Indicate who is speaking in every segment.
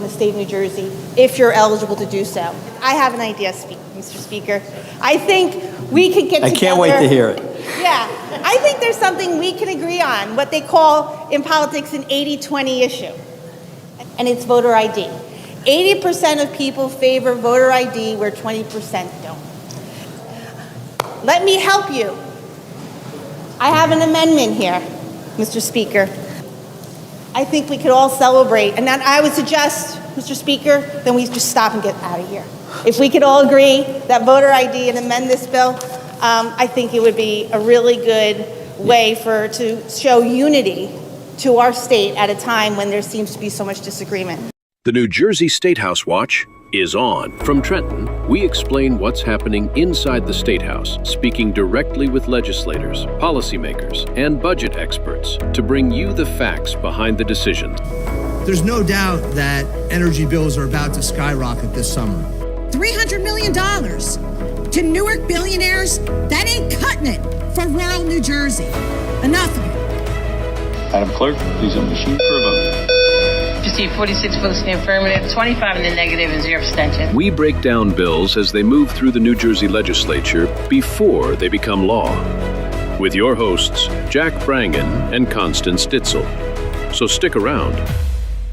Speaker 1: the state of New Jersey if you're eligible to do so. I have an idea, Mr. Speaker. I think we could get together.
Speaker 2: I can't wait to hear it.
Speaker 1: Yeah, I think there's something we can agree on, what they call in politics an 80-20 issue, and it's voter ID. 80% of people favor voter ID where 20% don't. Let me help you. I have an amendment here, Mr. Speaker. I think we could all celebrate, and then I would suggest, Mr. Speaker, then we just stop and get out of here. If we could all agree that voter ID and amend this bill, I think it would be a really good way to show unity to our state at a time when there seems to be so much disagreement.
Speaker 3: The New Jersey Statehouse Watch is on. From Trenton, we explain what's happening inside the Statehouse, speaking directly with legislators, policymakers, and budget experts to bring you the facts behind the decisions.
Speaker 4: There's no doubt that energy bills are about to skyrocket this summer.
Speaker 5: $300 million to Newark billionaires, that ain't cutting it for rural New Jersey. Enough of it.
Speaker 6: Madam Clerk, please on the machine for a vote.
Speaker 7: Received 46 votes in the affirmative, 25 in the negative, and 0 abstention.
Speaker 3: We break down bills as they move through the New Jersey legislature before they become law. With your hosts, Jack Brangan and Constance Ditzel. So stick around.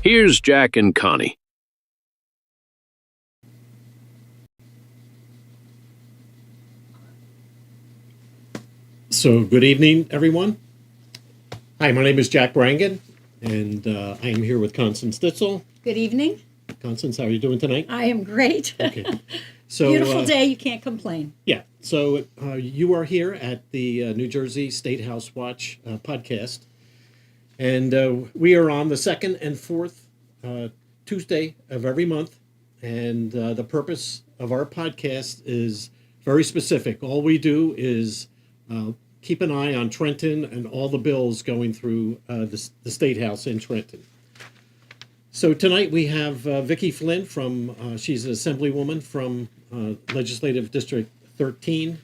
Speaker 3: Here's Jack and Connie.
Speaker 8: So good evening, everyone. Hi, my name is Jack Brangan, and I am here with Constance Ditzel.
Speaker 9: Good evening.
Speaker 8: Constance, how are you doing tonight?
Speaker 9: I am great.
Speaker 8: Okay. So,
Speaker 9: beautiful day, you can't complain.
Speaker 8: Yeah, so you are here at the New Jersey Statehouse Watch podcast, and we are on the second and fourth Tuesday of every month, and the purpose of our podcast is very specific. All we do is keep an eye on Trenton and all the bills going through the State House in Trenton. So tonight we have Vicky Flynn from, she's an assemblywoman from Legislative District 13,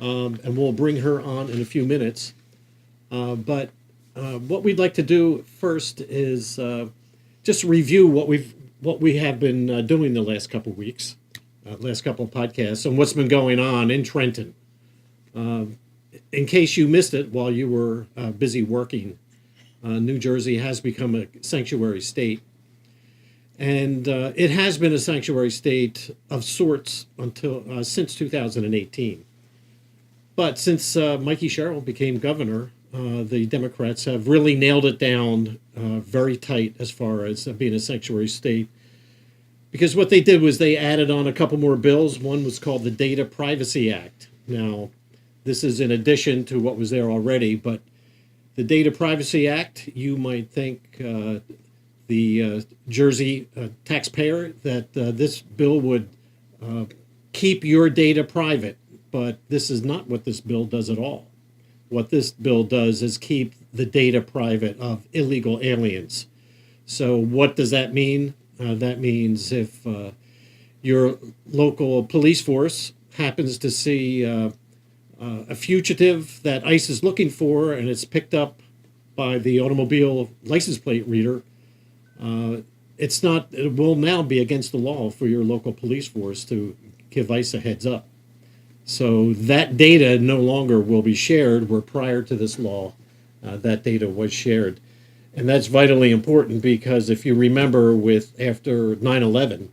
Speaker 8: and we'll bring her on in a few minutes. But what we'd like to do first is just review what we have been doing the last couple of weeks, last couple of podcasts, and what's been going on in Trenton. In case you missed it while you were busy working, New Jersey has become a sanctuary state. And it has been a sanctuary state of sorts until since 2018. But since Mikey Sherrill became governor, the Democrats have really nailed it down very tight as far as being a sanctuary state. Because what they did was they added on a couple more bills. One was called the Data Privacy Act. Now, this is in addition to what was there already, but the Data Privacy Act, you might think the Jersey taxpayer that this bill would keep your data private, but this is not what this bill does at all. What this bill does is keep the data private of illegal aliens. So what does that mean? That means if your local police force happens to see a fugitive that ICE is looking for, and it's picked up by the automobile license plate reader, it will now be against the law for your local police force to give ICE a heads up. So that data no longer will be shared, where prior to this law, that data was shared. And that's vitally important because if you remember after 9/11,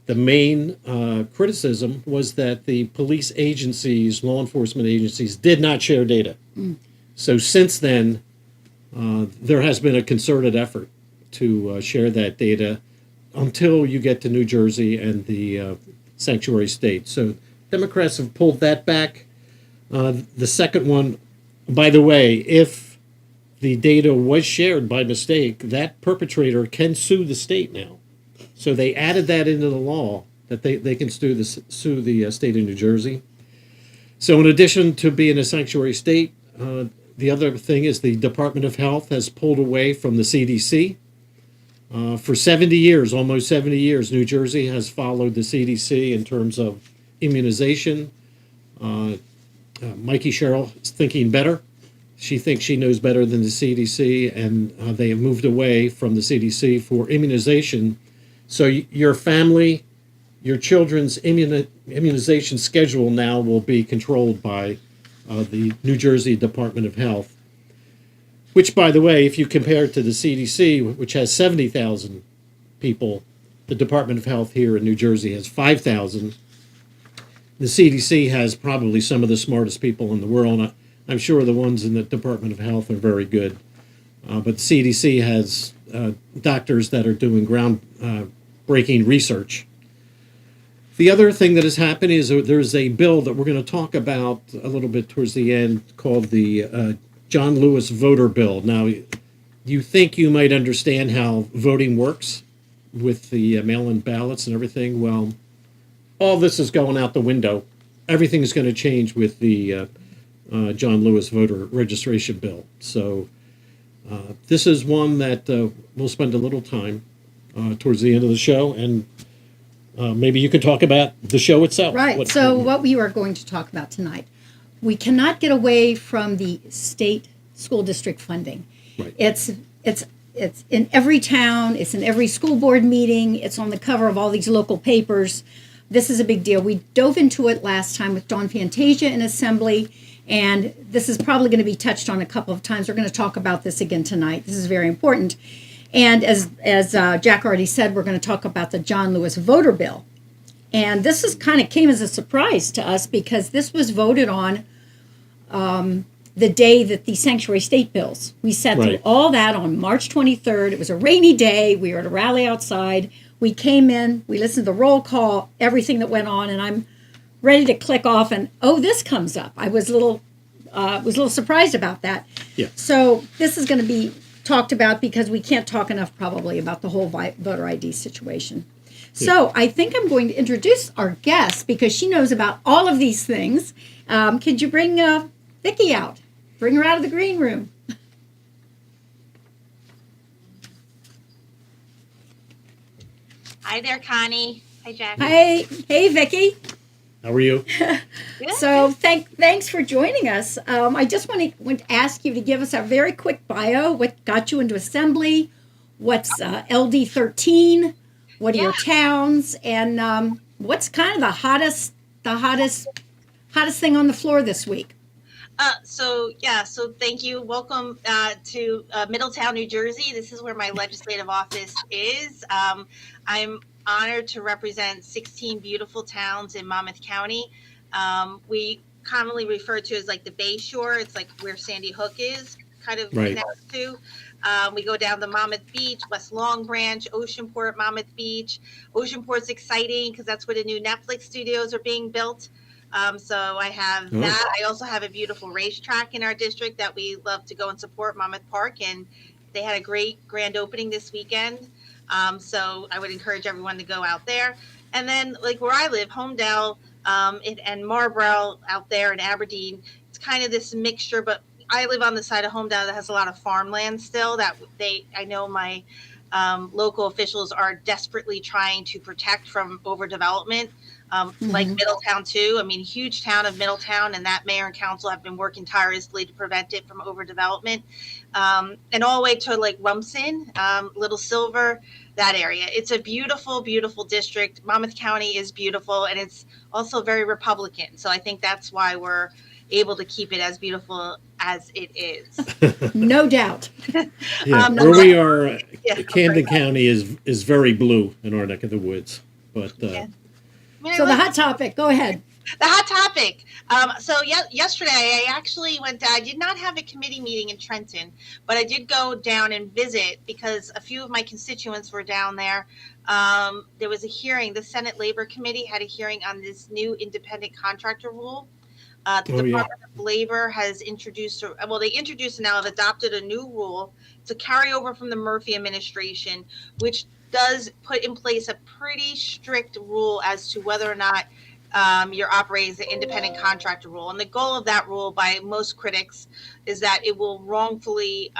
Speaker 8: the main criticism was that the police agencies, law enforcement agencies, did not share data. So since then, there has been a concerted effort to share that data until you get to New Jersey and the sanctuary state. So Democrats have pulled that back. The second one, by the way, if the data was shared by mistake, that perpetrator can sue the state now. So they added that into the law that they can sue the state of New Jersey. So in addition to being a sanctuary state, the other thing is the Department of Health has pulled away from the CDC. For 70 years, almost 70 years, New Jersey has followed the CDC in terms of immunization. Mikey Sherrill is thinking better. She thinks she knows better than the CDC, and they have moved away from the CDC for immunization So your family, your children's immunization schedule now will be controlled by the New Jersey Department of Health, which, by the way, if you compare it to the CDC, which has 70,000 people, the Department of Health here in New Jersey has 5,000. The CDC has probably some of the smartest people in the world. I'm sure the ones in the Department of Health are very good. But the CDC has doctors that are doing groundbreaking research. The other thing that has happened is there's a bill that we're going to talk about a little bit towards the end called the John Lewis voter bill. Now, you think you might understand how voting works with the mail-in ballots and everything. Well, all this is going out the window. Everything's going to change with the John Lewis voter registration bill. So this is one that we'll spend a little time towards the end of the show, and maybe you could talk about the show itself.
Speaker 9: Right. What we are going to talk about tonight, we cannot get away from the state school district funding.
Speaker 8: Right.
Speaker 9: It's in every town. It's in every school board meeting. It's on the cover of all these local papers. This is a big deal. We dove into it last time with Dawn Fantasia in Assembly, and this is probably going to be touched on a couple of times. We're going to talk about this again tonight. This is very important. And as Jack already said, we're going to talk about the John Lewis voter bill. And this is kind of came as a surprise to us because this was voted on the day that the sanctuary state bills. We sat through all that on March 23rd. It was a rainy day. We were at a rally outside. We came in, we listened to the roll call, everything that went on, and I'm ready to click off and, this comes up. I was a little surprised about that.
Speaker 8: Yeah.
Speaker 9: So this is going to be talked about because we can't talk enough probably about the whole voter ID situation. So I think I'm going to introduce our guest because she knows about all of these things. Could you bring Vicky out? Bring her out of the green room.
Speaker 2: Hi there, Connie. Hi, Jack.
Speaker 9: Hey, Vicky.
Speaker 8: How are you?
Speaker 9: So thanks for joining us. I just want to ask you to give us a very quick bio. What got you into Assembly? What's LD 13? What are your towns? And what's kind of the hottest thing on the floor this week?
Speaker 2: So thank you. Welcome to Middletown, New Jersey. This is where my legislative office is. I'm honored to represent 16 beautiful towns in Monmouth County. We commonly refer to as like the Bay Shore. It's like where Sandy Hook is kind of connected to. We go down to Monmouth Beach, West Long Branch, Oceanport, Monmouth Beach. Oceanport's exciting because that's where the new Netflix studios are being built. So I have that. I also have a beautiful racetrack in our district that we love to go and support, Monmouth Park, and they had a great grand opening this weekend. So I would encourage everyone to go out there. And then like where I live, Homedale and Marlborough out there in Aberdeen, it's kind of this mixture, but I live on the side of Homedale that has a lot of farmland still that I know my local officials are desperately trying to protect from overdevelopment. Like Middletown too. I mean, huge town of Middletown, and that mayor and council have been working tirelessly to prevent it from overdevelopment. And all the way to like Rumson, Little Silver, that area. It's a beautiful, beautiful district. Monmouth County is beautiful, and it's also very Republican. So I think that's why we're able to keep it as beautiful as it is.
Speaker 9: No doubt.
Speaker 8: Where we are, Camden County is very blue in our neck of the woods. But
Speaker 9: so the hot topic, go ahead.
Speaker 2: The hot topic. Yesterday I actually went down. I did not have a committee meeting in Trenton, but I did go down and visit because a few of my constituents were down there. There was a hearing. The Senate Labor Committee had a hearing on this new independent contractor rule. The Department of Labor has introduced, they introduced and now have adopted a new rule. It's a carryover from the Murphy administration, which does put in place a pretty strict rule as to whether or not you're operating as an independent contractor rule. And the goal of that rule by most critics is that it will wrongfully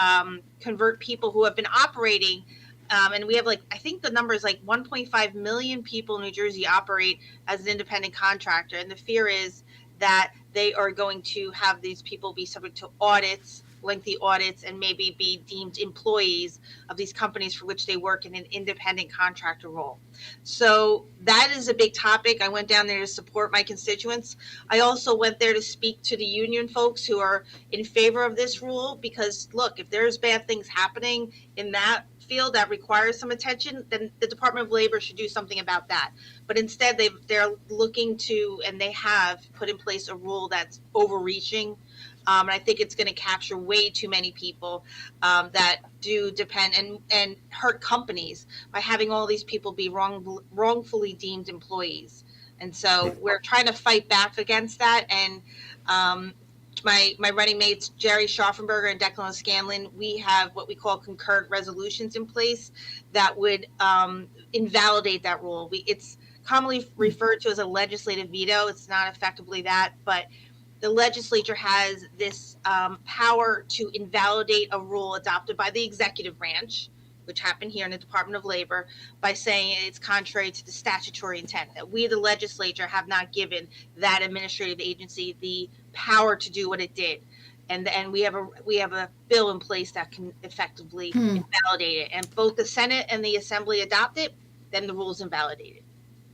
Speaker 2: convert people who have been operating. And we have I think the number is 1.5 million people in New Jersey operate as an independent contractor. And the fear is that they are going to have these people be subject to audits lengthy audits and maybe be deemed employees of these companies for which they work in an independent contractor role. So that is a big topic. I went down there to support my constituents. I also went there to speak to the union folks who are in favor of this rule, because look, if there's bad things happening in that field that requires some attention, then the Department of Labor should do something about that. But instead, they're looking to, and they have put in place a rule that's overreaching. And I think it's going to capture way too many people that do depend and hurt companies by having all these people be wrongfully deemed employees. And so we're trying to fight back against that. And my running mates, Jerry Schaffenberger and Declan Scanlon, we have what we call concurrent resolutions in place that would invalidate that rule. It's commonly referred to as a legislative veto. It's not effectively that, but the legislature has this power to invalidate a rule adopted by the executive branch, which happened here in the Department of Labor, by saying it's contrary to the statutory intent, that we, the legislature, have not given that administrative agency the power to do what it did. And we have a bill in place that can effectively invalidate it. And both the Senate and the Assembly adopt it, then the rule is invalidated.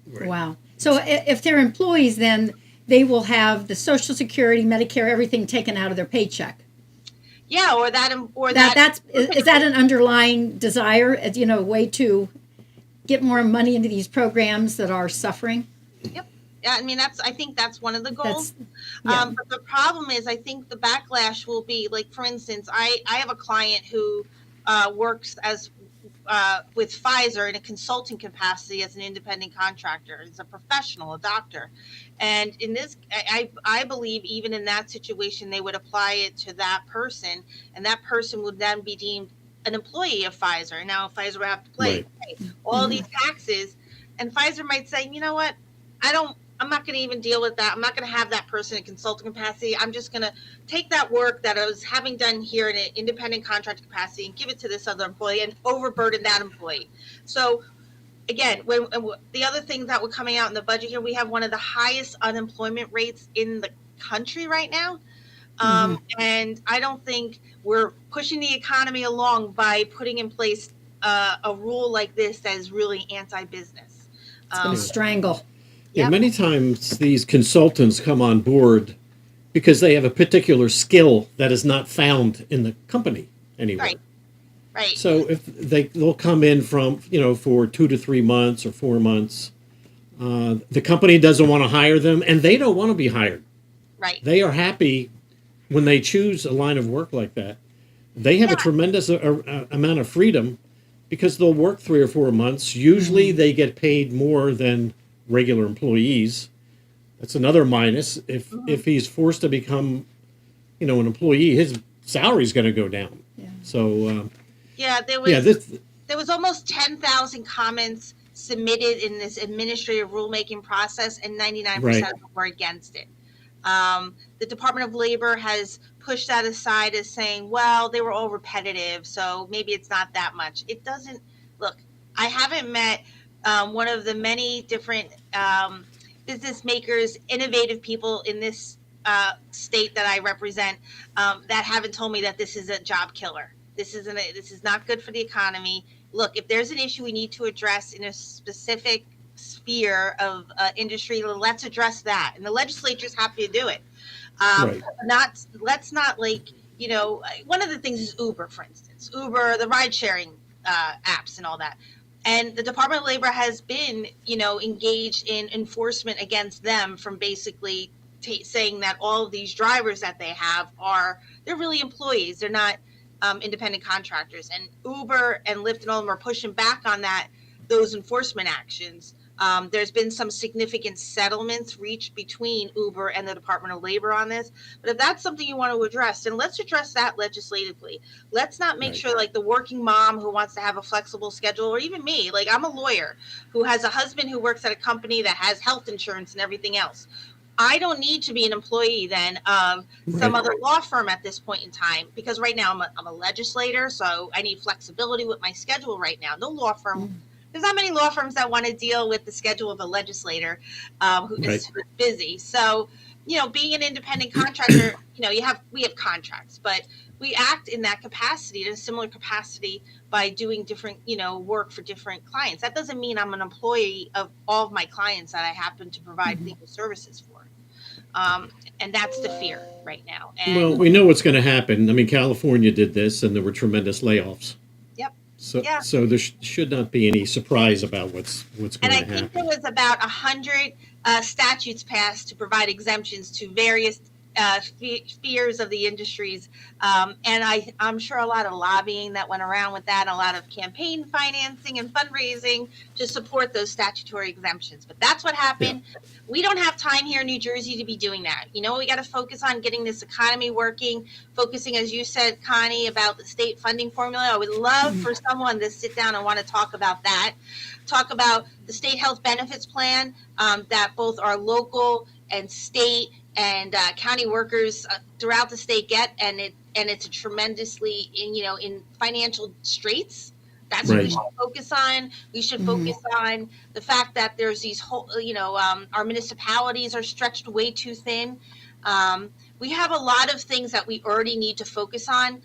Speaker 8: Right.
Speaker 9: Wow. So if they're employees, then they will have the Social Security, Medicare, everything taken out of their paycheck.
Speaker 2: Yeah, or
Speaker 9: is that an underlying desire, a way to get more money into these programs that are suffering?
Speaker 2: Yep. Yeah, I mean, I think that's one of the goals.
Speaker 9: Yeah.
Speaker 2: But the problem is, I think the backlash will be, like, for instance, I have a client who works with Pfizer in a consulting capacity as an independent contractor. He's a professional, a doctor. And in this, I believe even in that situation, they would apply it to that person, and that person would then be deemed an employee of Pfizer. Now, Pfizer would have to pay all these taxes, and Pfizer might say, you know what, I'm not going to even deal with that. I'm not going to have that person in consulting capacity. I'm just going to take that work that I was having done here in an independent contractor capacity and give it to this other employee and overburden that employee. So again, when the other thing that were coming out in the budget here, we have one of the highest unemployment rates in the country right now. And I don't think we're pushing the economy along by putting in place a rule like this that is really anti-business.
Speaker 9: It's going to strangle.
Speaker 8: Yeah, many times these consultants come on board because they have a particular skill that is not found in the company anywhere.
Speaker 2: Right.
Speaker 8: So if they'll come in from, for 2 to 3 months or 4 months, the company doesn't want to hire them, and they don't want to be hired.
Speaker 2: Right.
Speaker 8: They are happy when they choose a line of work like that. They have a tremendous amount of freedom because they'll work 3 or 4 months. Usually they get paid more than regular employees. That's another minus. If he's forced to become, an employee, his salary is going to go down. Yeah. So there was almost 10,000 comments submitted in this administrative rulemaking process, and 99% of them were against it. The Department of Labor has pushed that aside as saying, well, they were all repetitive, so maybe it's not that much. It doesn't. Look, I haven't met one of the many different business makers, innovative people in this state that I represent that haven't told me that this is a job killer. This is not good for the economy. Look, if there's an issue we need to address in a specific sphere of industry, let's address that. And the legislature's happy to do it. Let's not one of the things is Uber, for instance. Uber, the ride sharing apps and all that. And the Department of Labor has been, engaged in enforcement against them from basically saying that all of these drivers that they have they're really employees. They're not independent contractors. And Uber and Lyft and all of them are pushing back on those enforcement actions. There's been some significant settlements reached between Uber and the Department of Labor on this. But if that's something you want to address, then let's address that legislatively. Let's not make sure like the working mom who wants to have a flexible schedule, or even me, like I'm a lawyer who has a husband who works at a company that has health insurance and everything else. I don't need to be an employee then of some other law firm at this point in time, because right now I'm a legislator, so I need flexibility with my schedule right now. No law firm. There's not many law firms that want to deal with the schedule of a legislator who is busy. So, being an independent contractor, we have contracts, but
Speaker 2: we act in that capacity, in a similar capacity, by doing different, work for different clients. That doesn't mean I'm an employee of all of my clients that I happen to provide legal services for. And that's the fear right now. And
Speaker 8: Well, we know what's going to happen. I mean, California did this, and there were tremendous layoffs.
Speaker 2: yep.
Speaker 8: So,
Speaker 2: Yeah.
Speaker 8: so there should not be any surprise about what's going
Speaker 2: And
Speaker 8: to
Speaker 2: I
Speaker 8: happen.
Speaker 2: think there was about 100 statutes passed to provide exemptions to various spheres of the industries. And I'm sure a lot of lobbying that went around with that, a lot of campaign financing and fundraising to support those statutory exemptions. But that's what happened. Yeah. We don't have time here in New Jersey to be doing that. We got to focus on getting this economy working, focusing, as you said, Connie, about the state funding formula. I would love for someone to sit down and want to talk about that. Talk about the state health benefits plan that both our local and state and county workers throughout the state get, and it's a tremendously in financial straits. That's what we should focus on. We should focus on the fact that there's these whole, our municipalities are stretched way too thin. We have a lot of things that we already need to focus on.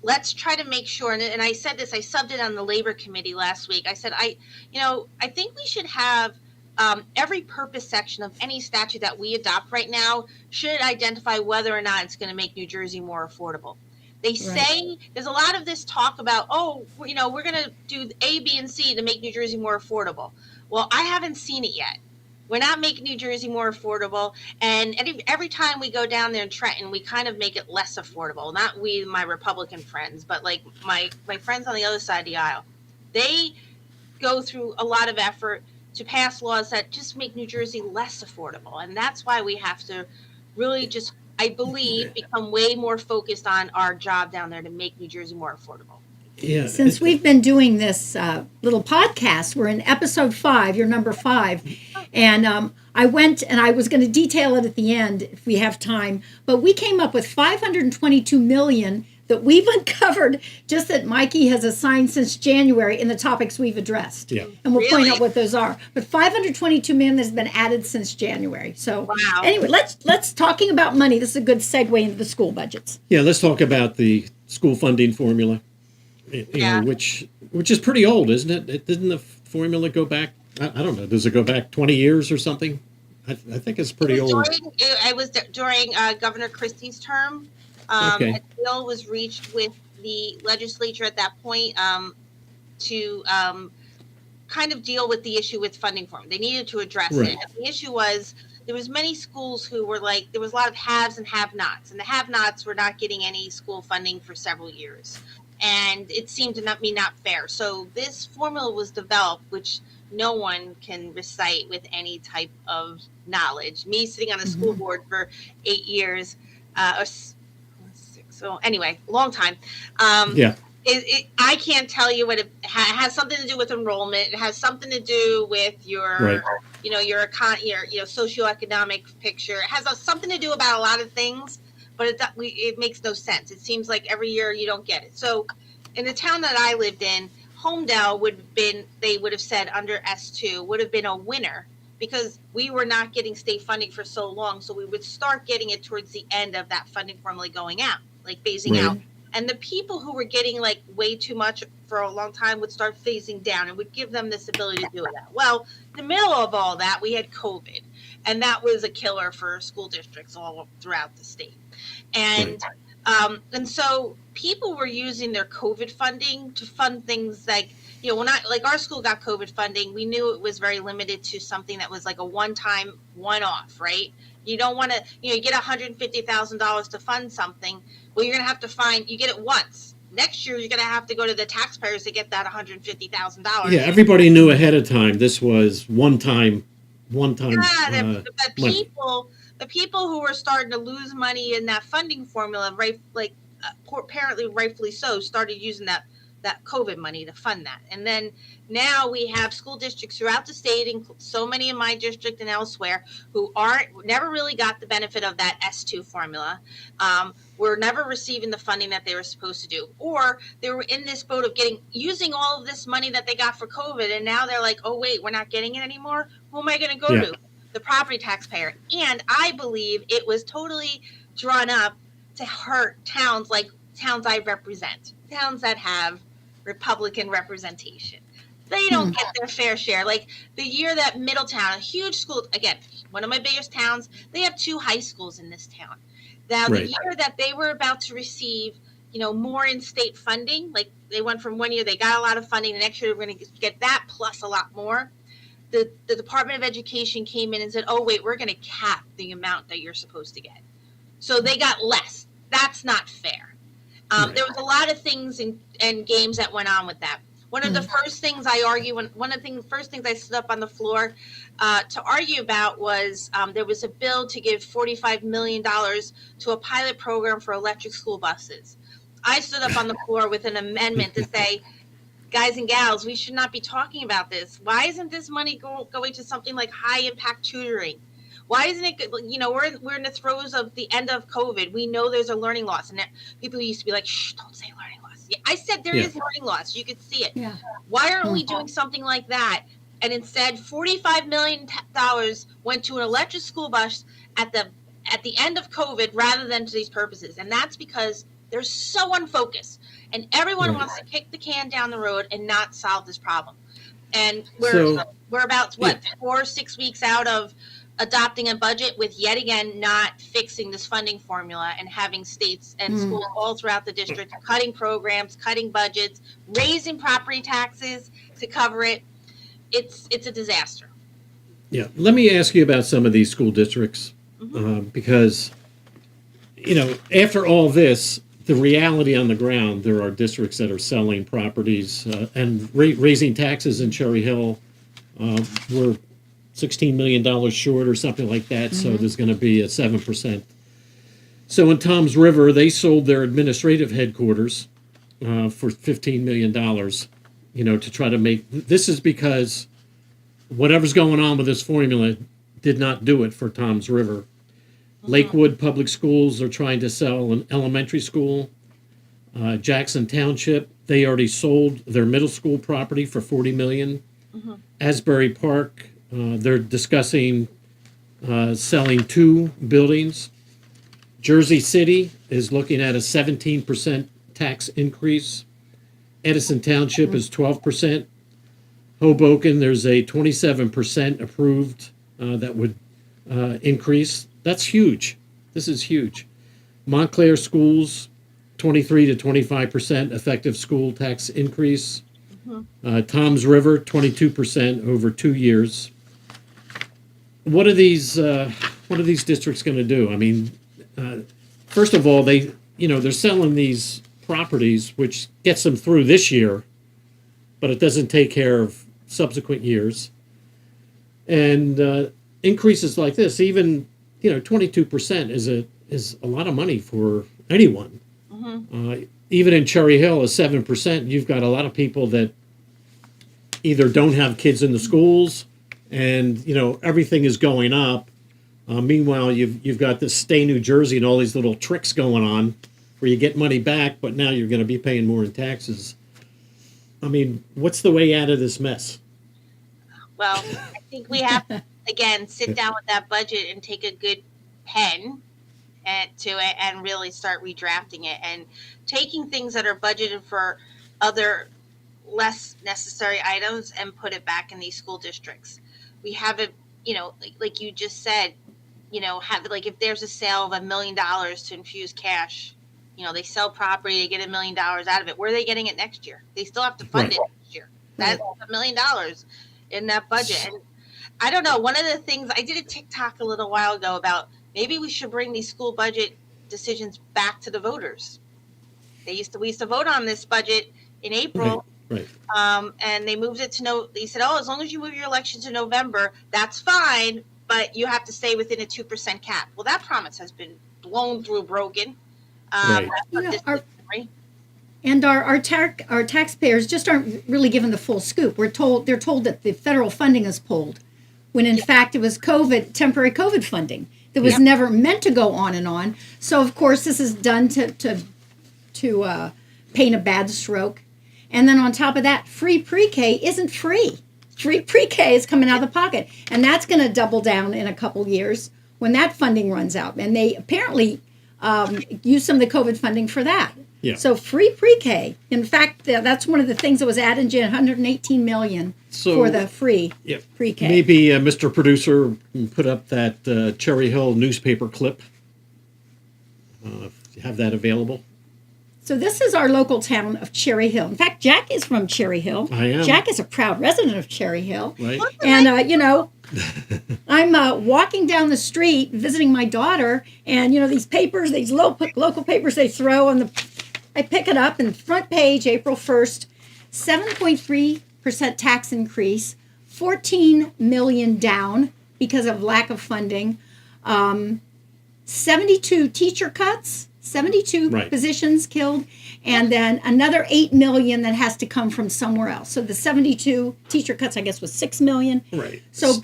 Speaker 2: Let's try to make sure, and I said this, I subbed it on the labor committee last week. I said, I think we should have every purpose section of any statute that we adopt right now should identify whether or not it's going to make New Jersey more affordable. They say there's a lot of this talk about, we're going to do A, B, and C to make New Jersey more affordable. Well, I haven't seen it yet. We're not making New Jersey more affordable. And every time we go down there in Trenton, we kind of make it less affordable. Not we, my Republican friends, but like my friends on the other side of the aisle. They go through a lot of effort to pass laws that just make New Jersey less affordable. And that's why we have to really just, I believe, become way more focused on our job down there to make New Jersey more affordable.
Speaker 8: Yeah.
Speaker 9: Since we've been doing this little podcast, we're in episode 5, you're number 5. And I went and I was going to detail it at the end if we have time. But we came up with $522 million that we've uncovered just that Mikey has assigned since January in the topics we've addressed.
Speaker 8: Yeah.
Speaker 9: And we'll point out what those are. But $522 million has been added since January. So anyway, let's talking about money. This is a good segue into the school budgets.
Speaker 8: Yeah, let's talk about the school funding formula, which is pretty old, isn't it? Didn't the formula go back? I don't know. Does it go back 20 years or something? I think it's pretty old.
Speaker 2: It was during Governor Christie's term. A deal was reached with the legislature at that point to kind of deal with the issue with funding formula. They needed to address it. And the issue was there was many schools who were like, there was a lot of haves and have-nots. And the have-nots were not getting any school funding for several years. And it seemed to not be not fair. So this formula was developed, which no one can recite with any type of knowledge. Me sitting on a school board for 8 years, so anyway, long time. I can't tell you what it has something to do with enrollment. It has something to do with your, your socioeconomic picture. It has something to do about a lot of things, but it makes no sense. It seems like every year you don't get it. So in the town that I lived in, Homedale they would have said under S2 would have been a winner because we were not getting state funding for so long. So we would start getting it towards the end of that funding formula going out, like phasing out. And the people who were getting like way too much for a long time would start phasing down and would give them this ability to do that. Well, in the middle of all that, we had COVID, and that was a killer for school districts all throughout the state. And so people were using their COVID funding to fund things like, when our school got COVID funding, we knew it was very limited to something that was like a one-time, one-off, right? You don't want to, you get $150,000 to fund something. Well, you're going to have to you get it once. Next year, you're going to have to go to the taxpayers to get that $150,000.
Speaker 8: Yeah, everybody knew ahead of time this was one time.
Speaker 2: Yeah, the people who were starting to lose money in that funding formula, apparently rightfully so, started using that COVID money to fund that. And then now we have school districts throughout the state, and so many in my district and elsewhere, who never really got the benefit of that S2 formula. Were never receiving the funding that they were supposed to do, or they were in this boat of using all of this money that they got for COVID, and now they're like, oh wait, we're not getting it anymore. Who am I going to go to? The property taxpayer. And I believe it was totally drawn up to hurt towns like towns I represent, towns that have Republican representation. They don't get their fair share. Like the year that Middletown, a huge school, again, one of my biggest towns, they have 2 high schools in this town. Now, the year that they were about to receive, more in-state funding, like they went from one year, they got a lot of funding, the next year we're going to get that plus a lot more. The Department of Education came in and said, oh, wait, we're going to cap the amount that you're supposed to get. So they got less. That's not fair. There was a lot of things and games that went on with that. One of the first things I argue, first things I stood up on the floor to argue about was there was a bill to give $45 million to a pilot program for electric school buses. I stood up on the floor with an amendment to say, guys and gals, we should not be talking about this. Why isn't this money going to something like high impact tutoring? Why isn't it, we're in the throes of the end of COVID. We know there's a learning loss. And people used to be like, shh, don't say learning loss. Yeah, I said there is learning loss. You could see it. Yeah. Why aren't we doing something like that? And instead, $45 million went to an electric school bus at the end of COVID rather than to these purposes. And that's because they're so unfocused. And everyone wants to kick the can down the road and not solve this problem. And we're about, 4 or 6 weeks out of adopting a budget with yet again not fixing this funding formula and having states and schools all throughout the district cutting programs, cutting budgets, raising property taxes to cover it. It's a disaster.
Speaker 8: Yeah, let me ask you about some of these school districts because, after all this, the reality on the ground, there are districts that are selling properties and raising taxes in Cherry Hill. We're $16 million short or something like that, so there's going to be a 7%. So in Toms River, they sold their administrative headquarters for $15 million, to try to make... This is because whatever's going on with this formula did not do it for Toms River. Lakewood Public Schools are trying to sell an elementary school. Jackson Township, they already sold their middle school property for $40 million. Asbury Park, they're discussing selling 2 buildings. Jersey City is looking at a 17% tax increase. Edison Township is 12%. Hoboken, there's a 27% approved that would increase. That's huge. This is huge. Montclair Schools, 23 to 25% effective school tax increase. Toms River, 22% over 2 years. What are these districts going to do? I mean, first of all, they're selling these properties, which gets them through this year, but it doesn't take care of subsequent years. And increases like this, even 22% is a lot of money for anyone. Even in Cherry Hill, a 7%, you've got a lot of people that either don't have kids in the schools, and everything is going up. Meanwhile, you've got this Stay New Jersey and all these little tricks going on where you get money back, but now you're going to be paying more in taxes. I mean, what's the way out of this mess?
Speaker 2: Well, I think we have to, again, sit down with that budget and take a good pen to it and really start redrafting it and taking things that are budgeted for other less necessary items and put it back in these school districts. We have it, like you just said, have like if there's a sale of $1 million to infuse cash, they sell property, they get $1 million out of it. Where are they getting it next year? They still have to fund it next year. That's $1 million in that budget. And I don't know. One of the things I did a TikTok a little while ago about maybe we should bring these school budget decisions back to the voters. We used to vote on this budget in April.
Speaker 8: Right.
Speaker 2: And they moved it to they said, as long as you move your election to November, that's fine, but you have to stay within a 2% cap. Well, that promise has been blown through broken.
Speaker 9: And our taxpayers just aren't really given the full scoop. They're told that the federal funding is pulled, when in fact it was temporary COVID funding that was never meant to go on and on. So of course this is done to paint a bad stroke. And then on top of that, free pre-K isn't free. Free pre-K is coming out of the pocket, and that's going to double down in a couple years when that funding runs out. And they apparently use some of the COVID funding for that.
Speaker 8: Yeah.
Speaker 9: So free pre-K. In fact, that's one of the things that was added in Jan, 118 million for the free pre-K.
Speaker 8: Maybe Mr. Producer can put up that Cherry Hill newspaper clip. If you have that available.
Speaker 9: So this is our local town of Cherry Hill. In fact, Jack is from Cherry Hill.
Speaker 8: I am.
Speaker 9: Jack is a proud resident of Cherry Hill.
Speaker 8: Right.
Speaker 9: And, I'm walking down the street visiting my daughter, and, these papers, these local papers they throw on I pick it up, and front page, April 1st, 7.3% tax increase, 14 million down because of lack of funding, 72 teacher cuts, 72 positions killed, and then another 8 million that has to come from somewhere else. So the 72 teacher cuts, I guess, was 6 million.
Speaker 8: Right.
Speaker 9: So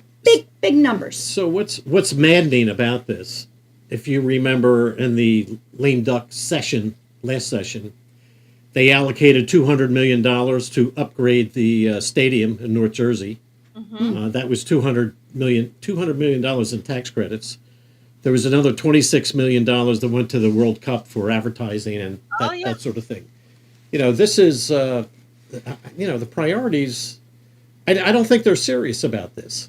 Speaker 9: big numbers.
Speaker 8: So what's maddening about this, if you remember in the lame duck last session, they allocated $200 million to upgrade the stadium in North Jersey. Mm-hmm. That was $200 million in tax credits. There was another $26 million that went to the World Cup for advertising and that sort of thing. This is, the priorities. I don't think they're serious about this.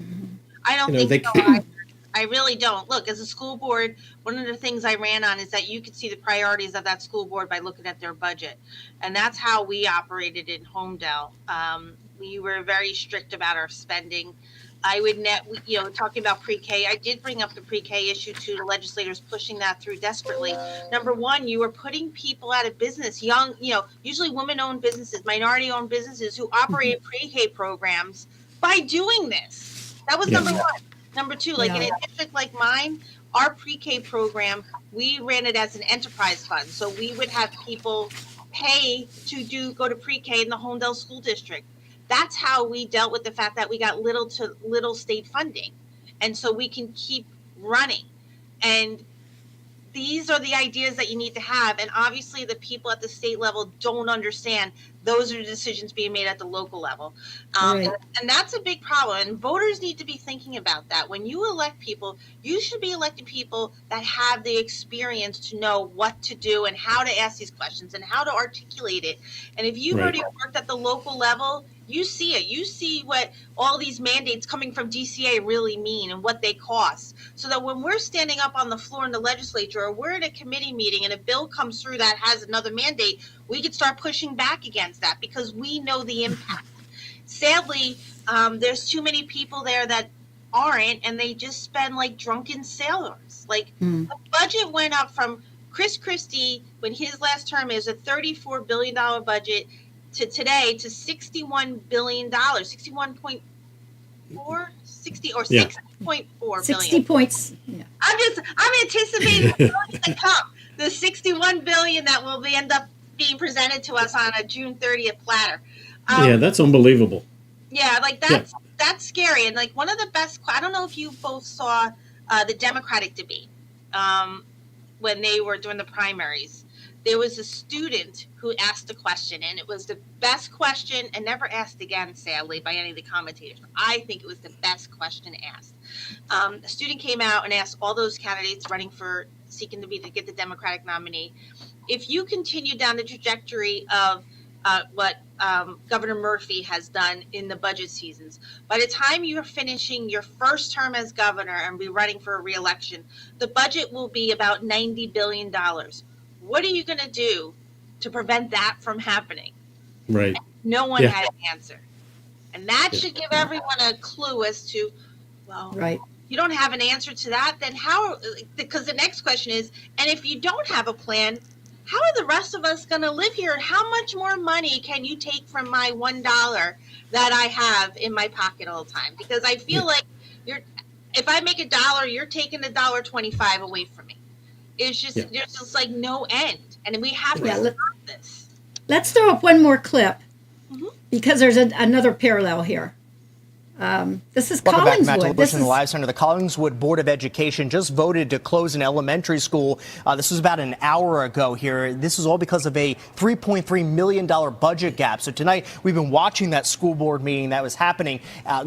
Speaker 2: I don't think so either. I really don't. Look, as a school board, one of the things I ran on is that you could see the priorities of that school board by looking at their budget. And that's how we operated in Homedale. We were very strict about our spending. I would talking about pre-K, I did bring up the pre-K issue to the legislators pushing that through desperately. Number one, you are putting people out of business, young, usually women-owned businesses, minority-owned businesses who operate pre-K programs by doing this. That was number one. Number two, in a district like mine, our pre-K program, we ran it as an enterprise fund. So we would have people pay to go to pre-K in the Homedale School District. That's how we dealt with the fact that we got little to little state funding. And so we can keep running. And these are the ideas that you need to have. And obviously the people at the state level don't understand those are decisions being made at the local level. And that's a big problem. And voters need to be thinking about that. When you elect people, you should be electing people that have the experience to know what to do and how to ask these questions and how to articulate it. And if you've already worked at the local level, you see it. You see what all these mandates coming from DCA really mean and what they cost. So that when we're standing up on the floor in the legislature or we're at a committee meeting and a bill comes through that has another mandate, we could start pushing back against that because we know the impact. Sadly, there's too many people there that aren't, and they just spend like drunken sailors. The budget went up from Chris Christie, when his last term is a $34 billion budget, to today to $61 billion, 60.4 billion.
Speaker 9: 60 points. Yeah.
Speaker 2: I'm anticipating to come. The 61 billion that will end up being presented to us on a June 30th platter.
Speaker 8: That's unbelievable.
Speaker 2: Yeah, that's scary. And one of the best, I don't know if you both saw the Democratic debate when they were doing the primaries. There was a student who asked a question, and it was the best question and never asked again, sadly, by any of the commentators. I think it was the best question asked. A student came out and asked all those candidates seeking to get the Democratic nominee, if you continue down the trajectory of what Governor Murphy has done in the budget seasons, by the time you're finishing your first term as governor and be running for a re-election, the budget will be about $90 billion. What are you going to do to prevent that from happening?
Speaker 8: Right.
Speaker 2: And no one had an answer. And that should give everyone a clue as to, you don't have an answer to that, then how? Because the next question is, and if you don't have a plan, how are the rest of us going to live here? And how much more money can you take from my $1 that I have in my pocket all the time? Because I feel like if I make $1, you're taking $1.25 away from me. It's just, there's just no end. And we have to stop this.
Speaker 9: Let's throw up one more clip because there's another parallel here. This is
Speaker 10: Welcome back, Matt, to
Speaker 9: Collingswood.
Speaker 10: Bush in the Live Center. The Collingswood Board of Education just voted to close an elementary school. This was about an hour ago here. This is all because of a $3.3 million budget gap. So tonight, we've been watching that school board meeting that was happening.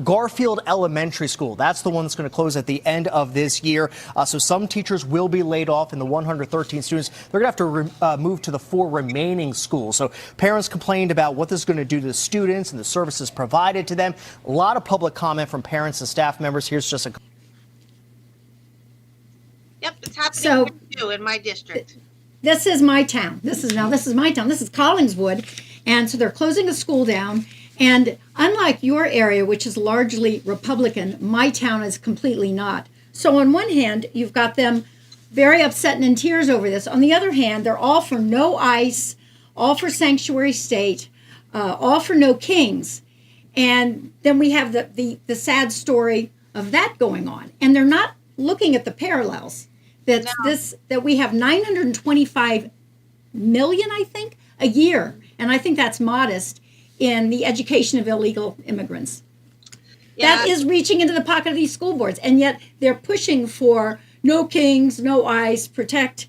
Speaker 10: Garfield Elementary School, that's the one that's going to close at the end of this year. So some teachers will be laid off, and the 113 students, they're going to have to move to the 4 remaining schools. So parents complained about what this is going to do to the students and the services provided to them. A lot of public comment from parents and staff members. Here's just a.
Speaker 2: Yep, it's happening too in my district.
Speaker 9: This is my town. This is my town. This is Collingswood. And so they're closing a school down. And unlike your area, which is largely Republican, my town is completely not. So on one hand, you've got them very upset and in tears over this. On the other hand, they're all for no ICE, all for sanctuary state, all for no kings. And then we have the sad story of that going on. And they're not looking at the parallels. That we have 925 million, I think, a year. And I think that's modest in the education of illegal immigrants. Yeah. That is reaching into the pocket of these school boards. And yet they're pushing for no kings, no ICE, protect.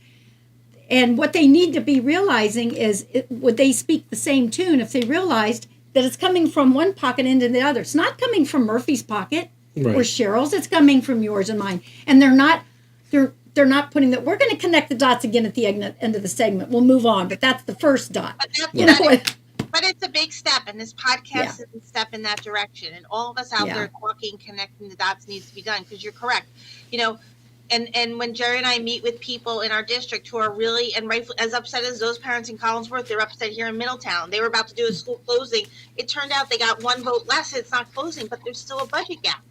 Speaker 9: And what they need to be realizing is, would they speak the same tune if they realized that it's coming from one pocket into the other? It's not coming from Murphy's pocket or Cheryl's. It's coming from yours and mine. And they're not putting that. We're going to connect the dots again at the end of the segment. We'll move on, but that's the first dot.
Speaker 2: But it's a big step, and this podcast is a step in that direction. And all of us out there talking, connecting the dots needs to be done, because you're correct. And when Jerry and I meet with people in our district who are really, and rightfully, as upset as those parents in Collingsworth, they're upset here in Middletown. They were about to do a school closing. It turned out they got one vote less. It's not closing, but there's still a budget gap.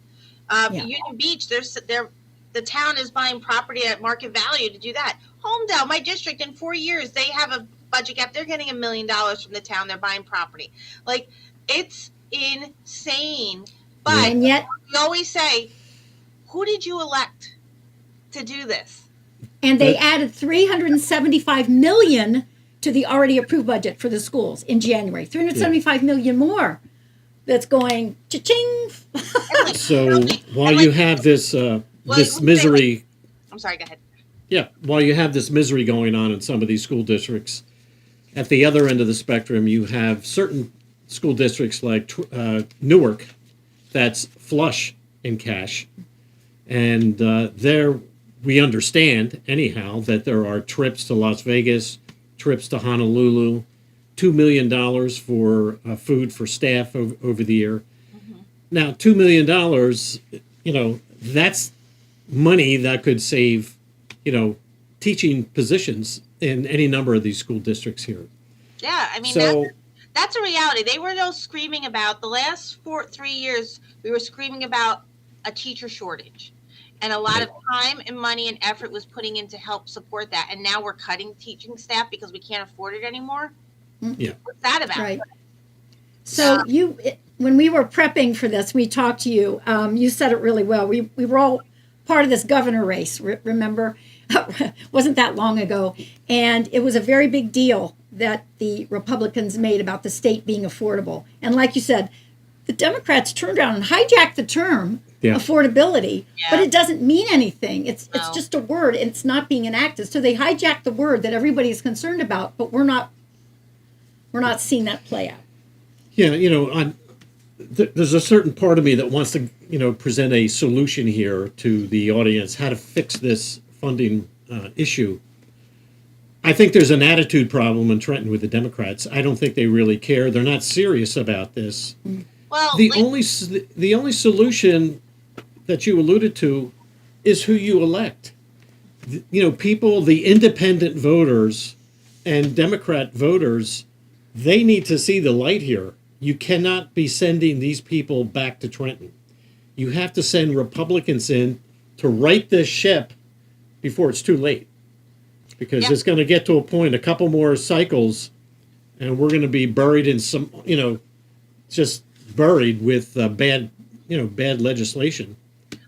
Speaker 2: Union Beach, the town is buying property at market value to do that. Homedale, my district, in 4 years, they have a budget gap. They're getting $1 million from the town. They're buying property. Like, it's insane. But
Speaker 9: and yet,
Speaker 2: we always say, who did you elect to do this?
Speaker 9: And they added $375 million to the already approved budget for the schools in January. $375 million more. That's going cha-ching.
Speaker 8: So while you have this this misery,
Speaker 2: I'm sorry. Go ahead.
Speaker 8: Yeah, while you have this misery going on in some of these school districts, at the other end of the spectrum, you have certain school districts like Newark, that's flush in cash, and there. We understand, anyhow, that there are trips to Las Vegas, trips to Honolulu, $2 million for food for staff over the year. Mm-hmm. Now, $2 million, that's money that could save, teaching positions in any number of these school districts here.
Speaker 2: Yeah, I mean, that's a reality. They were screaming about, the last 3 years, we were screaming about a teacher shortage. And a lot of time and money and effort was putting in to help support that. And now we're cutting teaching staff because we can't afford it anymore.
Speaker 8: Yeah.
Speaker 2: What's that about?
Speaker 9: Right. So when we were prepping for this, we talked to you. You said it really well. We were all part of this governor race, remember? Wasn't that long ago. And it was a very big deal that the Republicans made about the state being affordable. And like you said, the Democrats turned around and hijacked the term affordability, but it doesn't mean anything. It's just a word, and it's not being enacted. So they hijacked the word that everybody is concerned about, but we're not seeing that play out.
Speaker 8: Yeah, there's a certain part of me that wants to, present a solution here to the audience, how to fix this funding issue. I think there's an attitude problem in Trenton with the Democrats. I don't think they really care. They're not serious about this.
Speaker 2: Well,
Speaker 8: the only solution that you alluded to is who you elect. People, the independent voters and Democrat voters, they need to see the light here. You cannot be sending these people back to Trenton. You have to send Republicans in to right this ship before it's too late. Because it's going to get to a point, a couple more cycles, and we're going to be buried in some, just buried with bad legislation.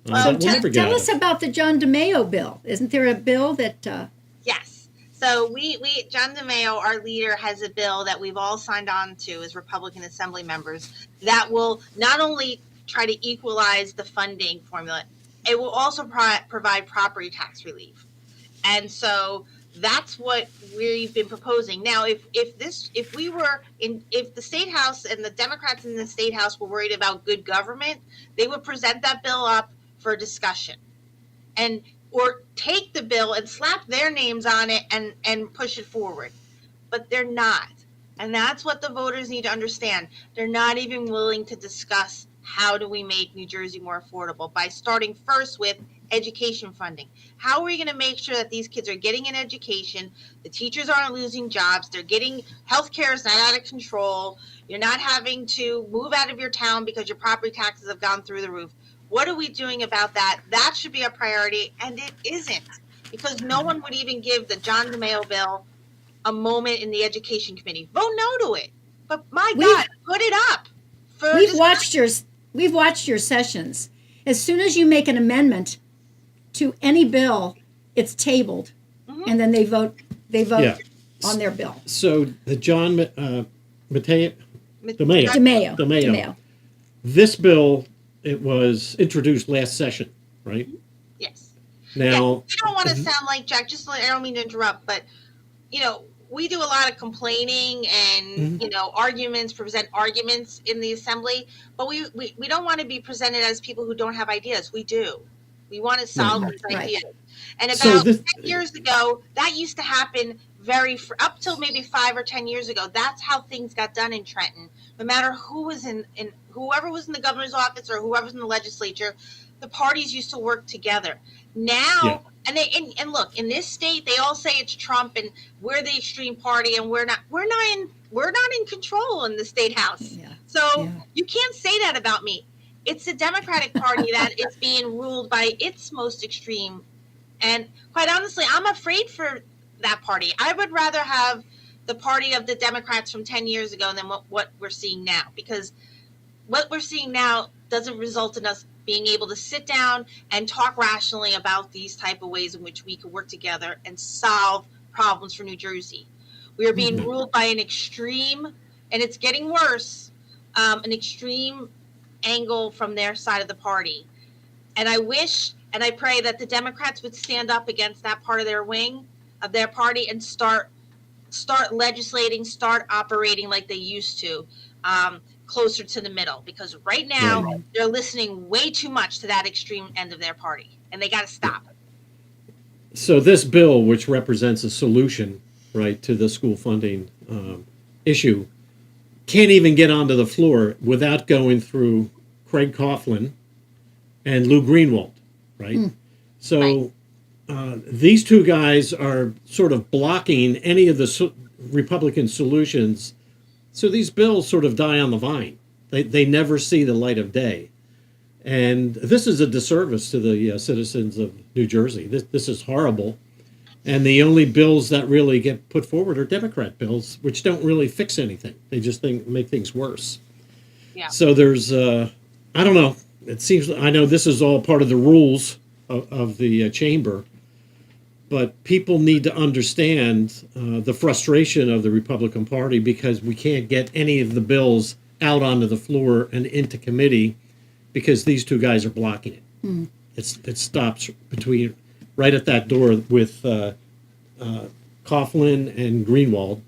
Speaker 9: So tell us about the John DeMaio bill. Isn't there a bill that...
Speaker 2: Yes. So John DeMaio, our leader, has a bill that we've all signed on to as Republican Assembly members that will not only try to equalize the funding formula. It will also provide property tax relief. And so that's what we've been proposing. Now, if the State House and the Democrats in the State House were worried about good government, they would present that bill up for discussion, or take the bill and slap their names on it and push it forward. But they're not. And that's what the voters need to understand. They're not even willing to discuss how do we make New Jersey more affordable by starting first with education funding. How are we going to make sure that these kids are getting an education, the teachers aren't losing jobs, they're getting, healthcare is not out of control, you're not having to move out of your town because your property taxes have gone through the roof. What are we doing about that? That should be a priority, and it isn't, because no one would even give the John DeMaio bill a moment in the education committee. Vote no to it. But my God, put it up.
Speaker 9: We've watched your sessions. As soon as you make an amendment to any bill, it's tabled, and then they vote on their bill.
Speaker 8: So the John DeMaio. This bill, it was introduced last session, right?
Speaker 2: Yes.
Speaker 8: Now,
Speaker 2: I don't want to sound like Jack. I don't mean to interrupt, but we do a lot of complaining and arguments, present arguments in the assembly, but we don't want to be presented as people who don't have ideas. We do. We want to solve these ideas. And about 10 years ago, that used to happen up till maybe 5 or 10 years ago. That's how things got done in Trenton. No matter who was whoever was in the governor's office or whoever was in the legislature, the parties used to work together. Now, and look, in this state, they all say it's Trump and we're the extreme party, and we're not in control in the State House. So you can't say that about me. It's the Democratic Party that is being ruled by its most extreme. And quite honestly, I'm afraid for that party. I would rather have the party of the Democrats from 10 years ago than what we're seeing now, because what we're seeing now doesn't result in us being able to sit down and talk rationally about these type of ways in which we could work together and solve problems for New Jersey. We are being ruled by an extreme, and it's getting worse, an extreme angle from their side of the party. And I wish and I pray that the Democrats would stand up against that part of their wing of their party and start legislating, start operating like they used to, closer to the middle, because right now they're listening way too much to that extreme end of their party, and they got to stop.
Speaker 8: So this bill, which represents a solution, right, to the school funding issue, can't even get onto the floor without going through Craig Coughlin and Lou Greenwald, right? So these two guys are sort of blocking any of the Republican solutions. So these bills sort of die on the vine. They never see the light of day. And this is a disservice to the citizens of New Jersey. This is horrible. And the only bills that really get put forward are Democrat bills, which don't really fix anything. They just make things worse. Yeah. So there's, I don't know. It seems, I know this is all part of the rules of the chamber, but people need to understand the frustration of the Republican Party, because we can't get any of the bills out onto the floor and into committee because these two guys are blocking it. It stops right at that door with Coughlin and Greenwald.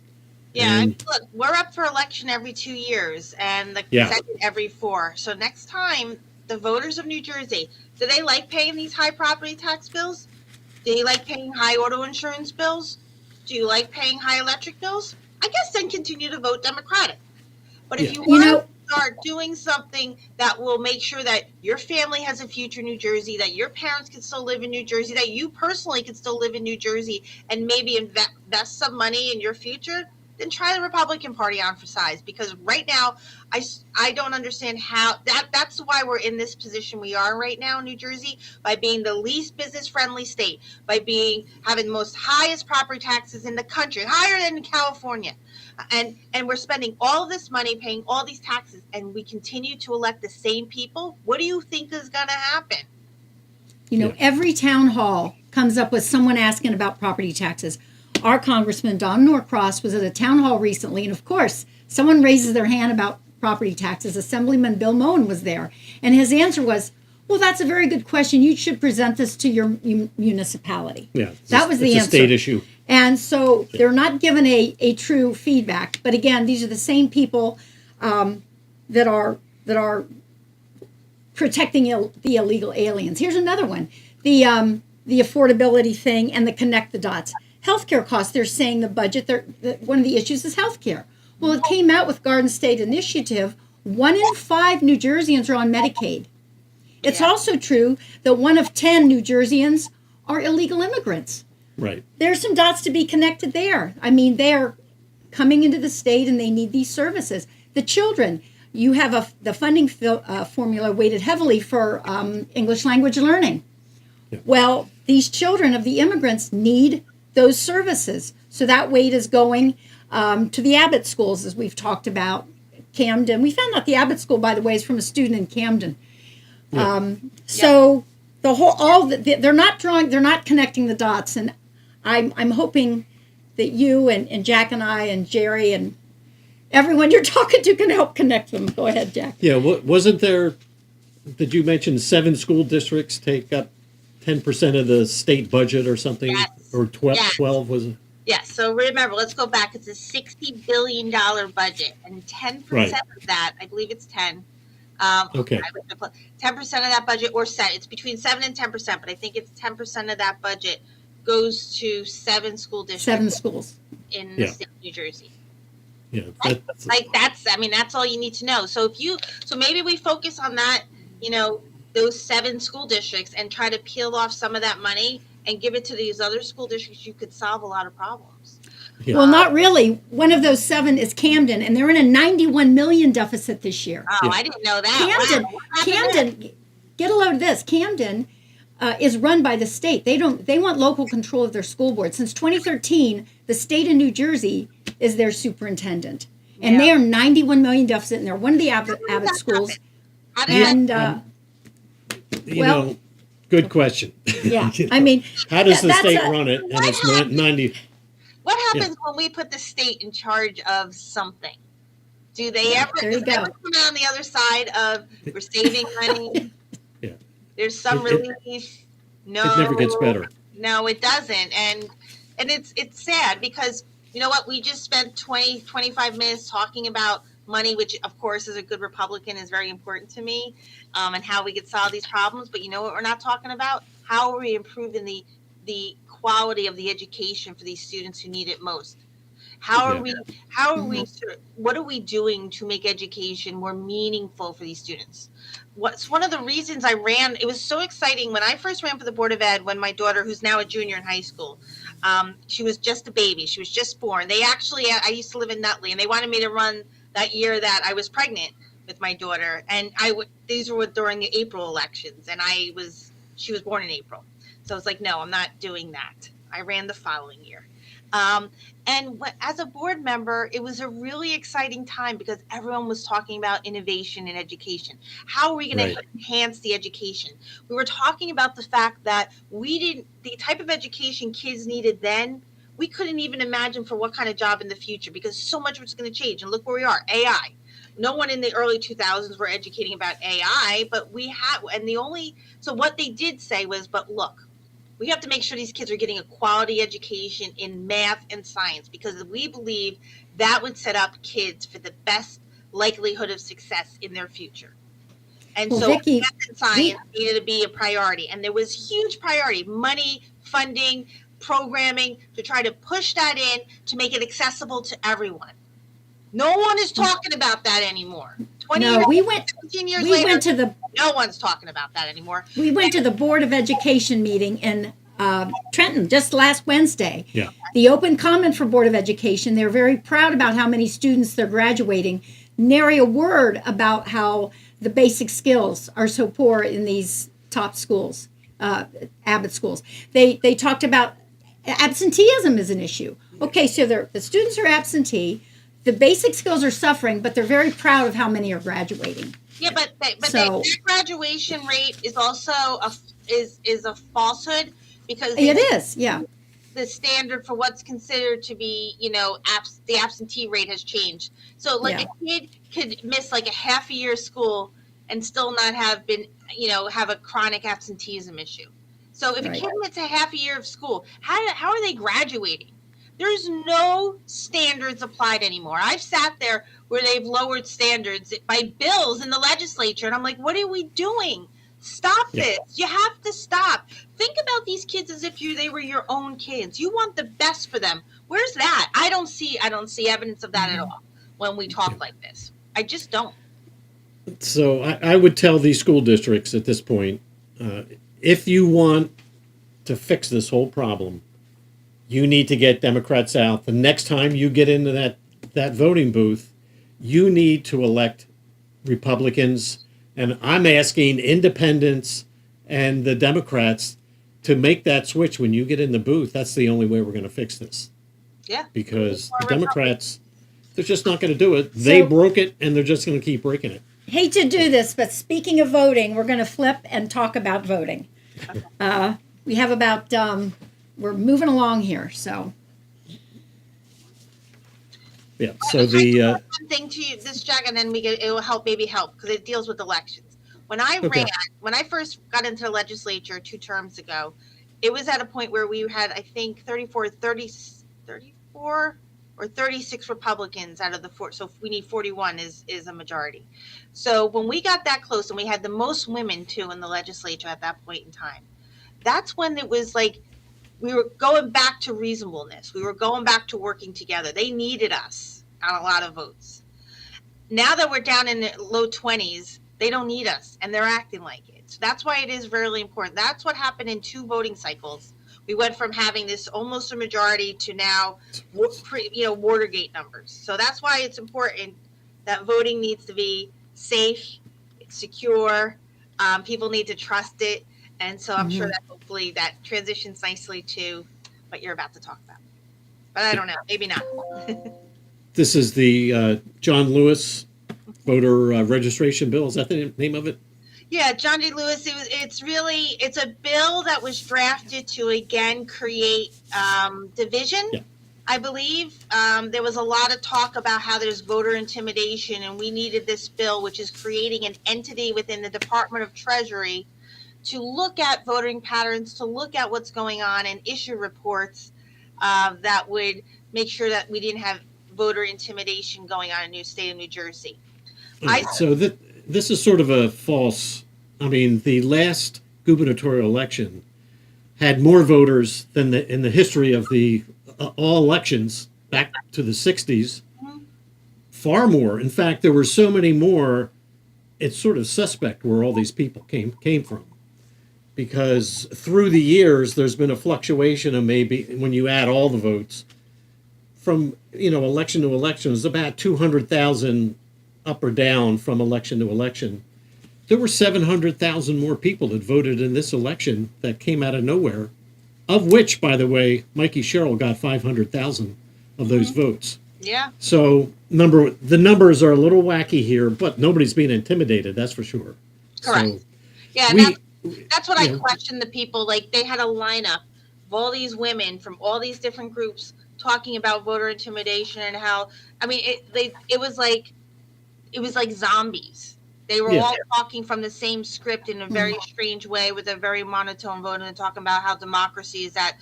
Speaker 2: Yeah, look, we're up for election every 2 years and the second every 4. So next time, the voters of New Jersey, do they like paying these high property tax bills? Do you like paying high auto insurance bills? Do you like paying high electric bills? I guess then continue to vote Democratic. But if you want to start doing something that will make sure that your family has a future in New Jersey, that your parents can still live in New Jersey, that you personally can still live in New Jersey and maybe invest some money in your future, then try the Republican Party on for size. Because right now, I don't understand how that's why we're in this position we are right now in New Jersey, by being the least business friendly state, by having the most highest property taxes in the country, higher than California. And we're spending all of this money paying all these taxes, and we continue to elect the same people. What do you think is going to happen?
Speaker 9: Every town hall comes up with someone asking about property taxes. Our Congressman Don Norcross was at a town hall recently, and of course, someone raises their hand about property taxes. Assemblyman Bill Moen was there, and his answer was, well, that's a very good question. You should present this to your municipality.
Speaker 8: Yeah,
Speaker 9: that was the answer.
Speaker 8: It's a state issue.
Speaker 9: And so they're not given a true feedback. But again, these are the same people that are protecting the illegal aliens. Here's another one: the affordability thing and the connect the dots. Healthcare costs. They're saying the budget. One of the issues is healthcare. Well, it came out with Garden State Initiative. 1 in 5 New Jerseyans are on Medicaid. It's also true that 1 of 10 New Jerseyans are illegal immigrants.
Speaker 8: Right.
Speaker 9: There's some dots to be connected there. I mean, they're coming into the state and they need these services. The children, you have the funding formula weighted heavily for English language learning. Yeah. Well, these children of the immigrants need those services. So that weight is going to the Abbott schools, as we've talked about. Camden. We found out the Abbott school, by the way, is from a student in Camden. Yeah. So the whole, they're not connecting the dots, and I'm hoping that you and Jack and I and Jerry and everyone you're talking to can help connect them. Go ahead, Jack.
Speaker 8: Yeah, wasn't there? Did you mention 7 school districts take up 10% of the state budget or something?
Speaker 2: Yes.
Speaker 8: Or 12?
Speaker 2: Yes.
Speaker 8: 12 was it?
Speaker 2: Yes. So remember, let's go back. It's a $60 billion budget, and 10% of that, I believe it's 10.
Speaker 8: Okay.
Speaker 2: 10% of that budget, or set. It's between 7 and 10%, but I think it's 10% of that budget goes to 7 school districts.
Speaker 9: 7 schools
Speaker 2: in the state of New Jersey.
Speaker 8: Yeah.
Speaker 2: That's all you need to know. So maybe we focus on that, those 7 school districts, and try to peel off some of that money and give it to these other school districts. You could solve a lot of problems.
Speaker 8: Yeah.
Speaker 9: Well, not really. One of those 7 is Camden, and they're in a $91 million deficit this year.
Speaker 2: Oh, yeah. I didn't know that.
Speaker 9: Camden, get a load of this. Camden is run by the state. They want local control of their school board. Since 2013, the state of New Jersey is their superintendent, and they are $91 million deficit, and they're one of the Abbott schools. And
Speaker 8: good question.
Speaker 9: Yeah, I mean,
Speaker 8: how does the state run it? And it's 90.
Speaker 2: What happens when we put the state in charge of something? Do they ever come out on the other side of we're saving money?
Speaker 8: Yeah.
Speaker 2: There's some relief. No.
Speaker 8: It never gets better.
Speaker 2: No, it doesn't. And it's sad because you know what? We just spent 25 minutes talking about money, which of course as a good Republican is very important to me, and how we could solve these problems. But you know what we're not talking about? How are we improving the quality of the education for these students who need it most? What are we doing to make education more meaningful for these students? What's one of the reasons I ran? It was so exciting when I first ran for the Board of Ed, when my daughter, who's now a junior in high school, she was just a baby. She was just born. I used to live in Nutley, and they wanted me to run that year that I was pregnant with my daughter. And these were during the April elections, and she was born in April. So I was like, no, I'm not doing that. I ran the following year. As a board member, it was a really exciting time because everyone was talking about innovation in education. How are we going to enhance the education? We were talking about the fact that the type of education kids needed then, we couldn't even imagine for what kind of job in the future because so much was going to change. And look where we are, AI. No one in the early 2000s were educating about AI, but we had, so what they did say was, but look, we have to make sure these kids are getting a quality education in math and science because we believe that would set up kids for the best likelihood of success in their future. And Vicky, math and science needed to be a priority. And there was huge priority, money, funding, programming to try to push that in to make it accessible to everyone. No one is talking about that anymore. 17 years later, no one's talking about that anymore.
Speaker 9: We went to the Board of Education meeting in Trenton just last Wednesday.
Speaker 8: Yeah.
Speaker 9: The open comment for Board of Education, they're very proud about how many students they're graduating. Nary a word about how the basic skills are so poor in these top schools, Abbott schools. They talked about absenteeism as an issue. Okay, so the students are absentee. The basic skills are suffering, but they're very proud of how many are graduating.
Speaker 2: Yeah, but their graduation rate is also a falsehood because
Speaker 9: it is. Yeah,
Speaker 2: the standard for what's considered to be, the absentee rate has changed. So like a kid could miss like a half a year of school and still not have been, have a chronic absenteeism issue. So if a kid misses a half a year of school, how are they graduating? There's no standards applied anymore. I've sat there where they've lowered standards by bills in the legislature, and I'm like, what are we doing? Stop this. You have to stop. Think about these kids as if they were your own kids. You want the best for them. Where's that? I don't see evidence of that at all when we talk like this. I just don't.
Speaker 8: So I would tell these school districts at this point, if you want to fix this whole problem, you need to get Democrats out. The next time you get into that voting booth, you need to elect Republicans. And I'm asking independents and the Democrats to make that switch when you get in the booth. That's the only way we're going to fix this.
Speaker 2: Yeah.
Speaker 8: Because the Democrats, they're just not going to do it. They broke it, and they're just going to keep breaking it.
Speaker 9: Hate to do this, but speaking of voting, we're going to flip and talk about voting. We have about, we're moving along here, so.
Speaker 8: Yeah, so the...
Speaker 2: one thing to you, this, Jack, and then it will help because it deals with elections. When I when I first got into the legislature 2 terms ago, it was at a point where we had, I think, 34 or 36 Republicans out of the 4. So we need 41 is a majority. So when we got that close, and we had the most women too in the legislature at that point in time, that's when it was like we were going back to reasonableness. We were going back to working together. They needed us on a lot of votes. Now that we're down in the low 20s, they don't need us, and they're acting like it. So that's why it is really important. That's what happened in 2 voting cycles. We went from having this almost a majority to now, Watergate numbers. So that's why it's important that voting needs to be safe, secure. People need to trust it. And so I'm sure that hopefully that transitions nicely to what you're about to talk about. But I don't know, maybe not.
Speaker 8: This is the John Lewis voter registration bill. Is that the name of it?
Speaker 2: Yeah, John D. Lewis. It's a bill that was drafted to again create division. Yeah. I believe there was a lot of talk about how there's voter intimidation, and we needed this bill, which is creating an entity within the Department of Treasury to look at voting patterns, to look at what's going on, and issue reports that would make sure that we didn't have voter intimidation going on in the state of New Jersey.
Speaker 8: So this is sort of a false. I mean, the last gubernatorial election had more voters than in the history of the all elections back to the 60s. Mm-hmm. Far more. In fact, there were so many more. It's sort of suspect where all these people came from, because through the years there's been a fluctuation of maybe when you add all the votes from election to election, it's about 200,000 up or down from election to election. There were 700,000 more people that voted in this election that came out of nowhere, of which, by the way, Mikey Sherrill got 500,000 of those votes.
Speaker 2: Yeah.
Speaker 8: So the numbers are a little wacky here, but nobody's being intimidated, that's for sure.
Speaker 2: Correct. So yeah, that's what I questioned the people. Like, they had a lineup of all these women from all these different groups talking about voter intimidation and how, it was like zombies. They were all talking from the same script in a very strange way with a very monotone vote, and talking about how democracy is at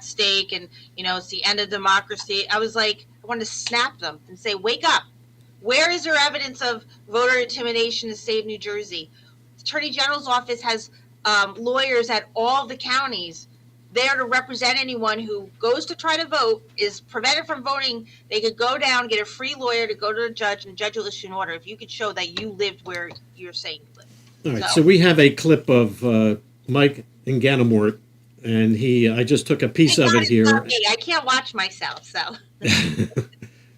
Speaker 2: stake, and it's the end of democracy. I was like, I wanted to snap them and say, wake up. Where is there evidence of voter intimidation in the state of New Jersey? The Attorney General's office has lawyers at all the counties there to represent anyone who goes to try to vote, is prevented from voting. They could go down, get a free lawyer to go to the judge, and the judge will issue an order if you could show that you lived where you're saying you lived.
Speaker 8: All right, so we have a clip of Mike in Ganamort, and I just took a piece of it here.
Speaker 2: I can't watch myself, so.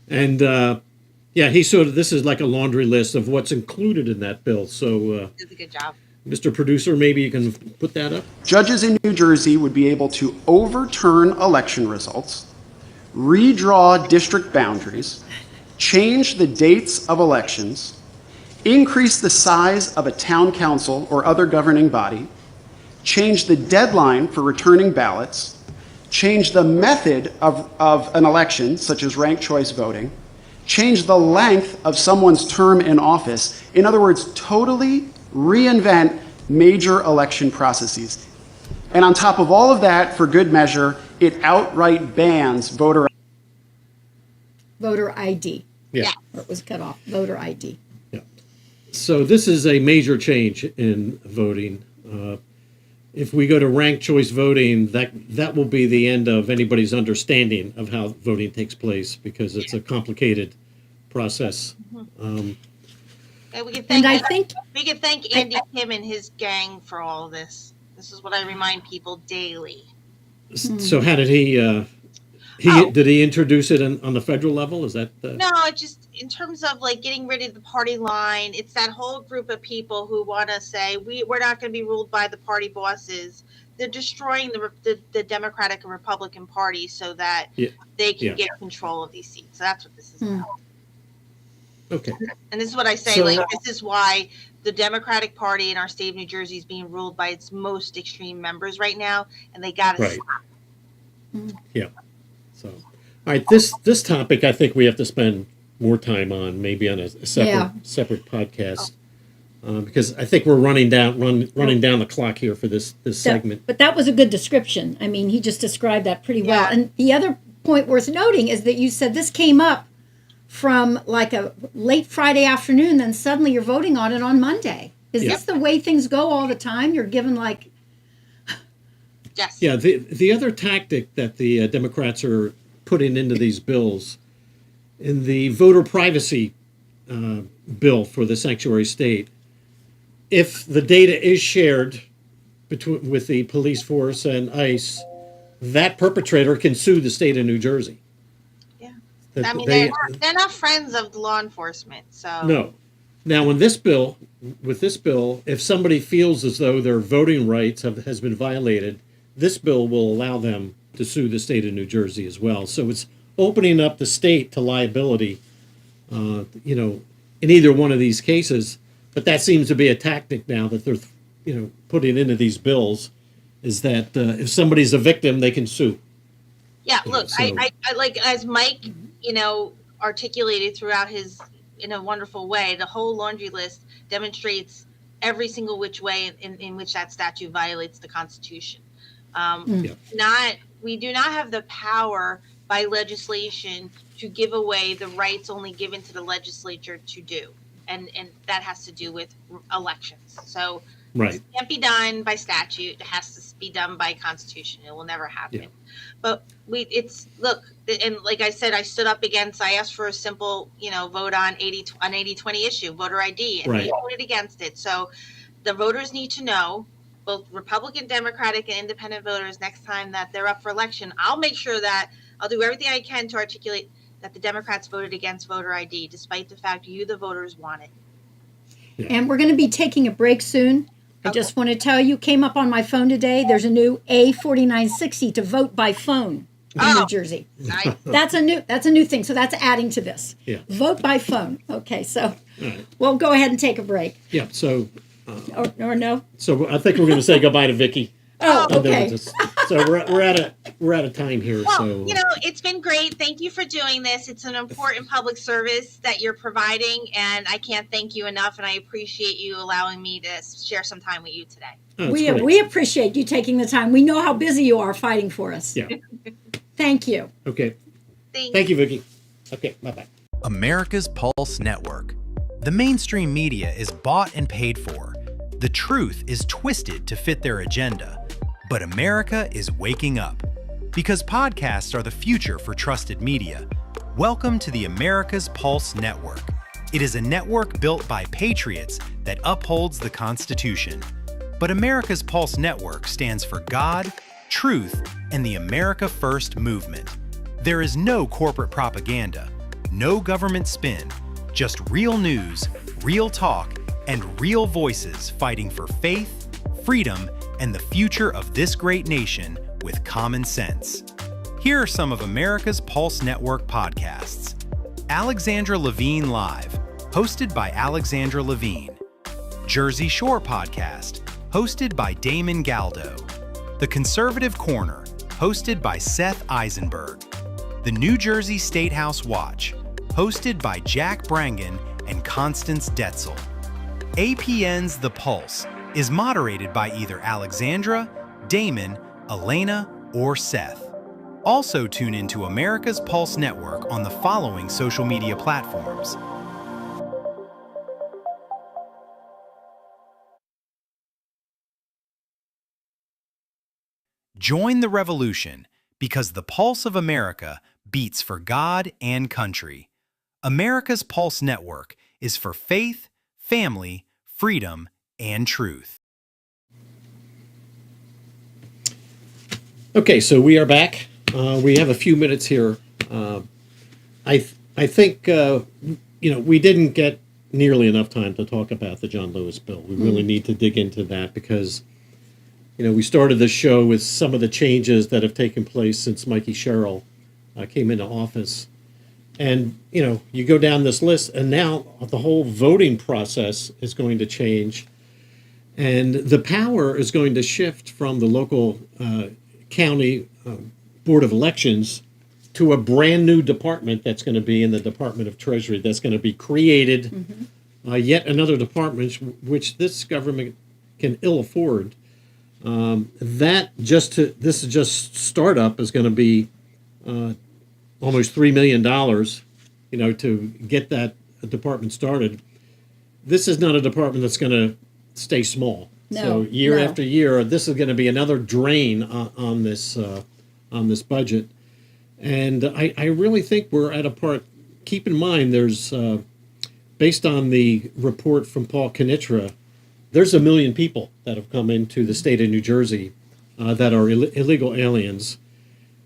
Speaker 8: And this is like a laundry list of what's included in that bill. So
Speaker 2: did a good job.
Speaker 8: Mr. Producer, maybe you can put that up.
Speaker 11: Judges in New Jersey would be able to overturn election results, redraw district boundaries, change the dates of elections, increase the size of a town council or other governing body, change the deadline for returning ballots, change the method of an election, such as ranked choice voting, change the length of someone's term in office. In other words, totally reinvent major election processes. And on top of all of that, for good measure, it outright bans voter
Speaker 9: ID.
Speaker 8: Yeah.
Speaker 9: Or it was cut off. Voter ID.
Speaker 8: Yeah. So this is a major change in voting. If we go to ranked choice voting, that will be the end of anybody's understanding of how voting takes place, because it's a complicated process.
Speaker 2: Yeah, we can
Speaker 9: And
Speaker 2: thank,
Speaker 9: I think
Speaker 2: we can thank Andy Kim and his gang for all of this. This is what I remind people daily.
Speaker 8: So how did he did he introduce it on the federal level? Is that
Speaker 2: No, it just in terms of like getting rid of the party line, it's that whole group of people who want to say we're not going to be ruled by the party bosses. They're destroying the Democratic and Republican Party so that they can get control of these seats. So that's what this is about.
Speaker 8: Okay.
Speaker 2: And this is what I say, this is why the Democratic Party in our state of New Jersey is being ruled by its most extreme members right now, and they got to stop.
Speaker 8: Yeah. So, all right, this topic I think we have to spend more time on, maybe on a separate podcast, because I think we're running down the clock here for this segment.
Speaker 9: But that was a good description. I mean, he just described that pretty well. And the other point worth noting is that you said this came up from like a late Friday afternoon, then suddenly you're voting on it on Monday. Is this the way things go all the time? You're given like...
Speaker 2: Yes.
Speaker 8: Yeah, the other tactic that the Democrats are putting into these bills, in the voter privacy bill for the sanctuary state, if the data is shared with the police force and ICE, that perpetrator can sue the state of New Jersey.
Speaker 2: I mean, they're not friends of law enforcement, so...
Speaker 8: No. Now, with this bill, if somebody feels as though their voting rights has been violated, this bill will allow them to sue the state of New Jersey as well. So it's opening up the state to liability, in either one of these cases. But that seems to be a tactic now that they're, putting into these bills, is that if somebody's a victim, they can sue.
Speaker 2: Yeah, look, I like, as Mike, articulated throughout his, in a wonderful way, the whole laundry list demonstrates every single which way in which that statute violates the Constitution. We do not have the power by legislation to give away the rights only given to the legislature to do. And that has to do with elections. So it can't be done by statute. It has to be done by Constitution. It will never happen. Yeah. But and like I said, I stood up against, I asked for a simple, vote on 80-20 issue, voter ID, and they voted against it. So the voters need to know, both Republican, Democratic, and independent voters, next time that they're up for election, I'll make sure that I'll do everything I can to articulate that the Democrats voted against voter ID, despite the fact you, the voters, want it.
Speaker 9: Yeah. And we're going to be taking a break soon. I just want to tell you, came up on my phone today, there's a new A4960 to vote by phone in New Jersey.
Speaker 2: Nice.
Speaker 9: That's a new thing. So that's adding to this.
Speaker 8: Yeah.
Speaker 9: Vote by phone. Okay, so we'll go ahead and take a break.
Speaker 8: Yeah, so...
Speaker 9: or no?
Speaker 8: So I think we're going to say goodbye to Vicky.
Speaker 9: Oh, okay.
Speaker 8: So we're out of time here.
Speaker 2: Well,
Speaker 8: so
Speaker 2: it's been great. Thank you for doing this. It's an important public service that you're providing, and I can't thank you enough. And I appreciate you allowing me to share some time with you today.
Speaker 8: Oh,
Speaker 9: we appreciate you taking the time. We know how busy you are fighting for us.
Speaker 8: Yeah.
Speaker 9: Thank you.
Speaker 8: Okay. Thank you, Vicky. Okay. Bye-bye.
Speaker 12: America's Pulse Network. The mainstream media is bought and paid for. The truth is twisted to fit their agenda. But America is waking up. Because podcasts are the future for trusted media. Welcome to the America's Pulse Network. It is a network built by patriots that upholds the Constitution. But America's Pulse Network stands for God, truth, and the America First movement. There is no corporate propaganda, no government spin, just real news, real talk, and real voices fighting for faith, freedom, and the future of this great nation with common sense. Here are some of America's Pulse Network podcasts. Alexandra Levine Live, hosted by Alexandra Levine. Jersey Shore Podcast, hosted by Damon Galdo. The Conservative Corner, hosted by Seth Eisenberg. The New Jersey Statehouse Watch, hosted by Jack Brangan and Constance Ditzel. APN's The Pulse is moderated by either Alexandra, Damon, Elena, or Seth. Also tune into America's Pulse Network on the following social media platforms: join the revolution, because the pulse of America beats for God and country. America's Pulse Network is for faith, family, freedom, and truth.
Speaker 8: Okay, so we are back. We have a few minutes here. I think we didn't get nearly enough time to talk about the John Lewis bill. We really need to dig into that because we started the show with some of the changes that have taken place since Mikey Sherrill came into office. And, you go down this list, and now the whole voting process is going to change. And the power is going to shift from the local county Board of Elections to a brand new department that's going to be in the Department of Treasury that's going to be created, yet another department which this government can ill afford. This is just startup is going to be almost $3 million, to get that department started. This is not a department that's going to stay small.
Speaker 9: No,
Speaker 8: so year
Speaker 9: no.
Speaker 8: after year, this is going to be another drain on this budget. And I really think we're at a part. Keep in mind, there's based on the report from Paul Kinitra, there's 1 million people that have come into the state of New Jersey that are illegal aliens.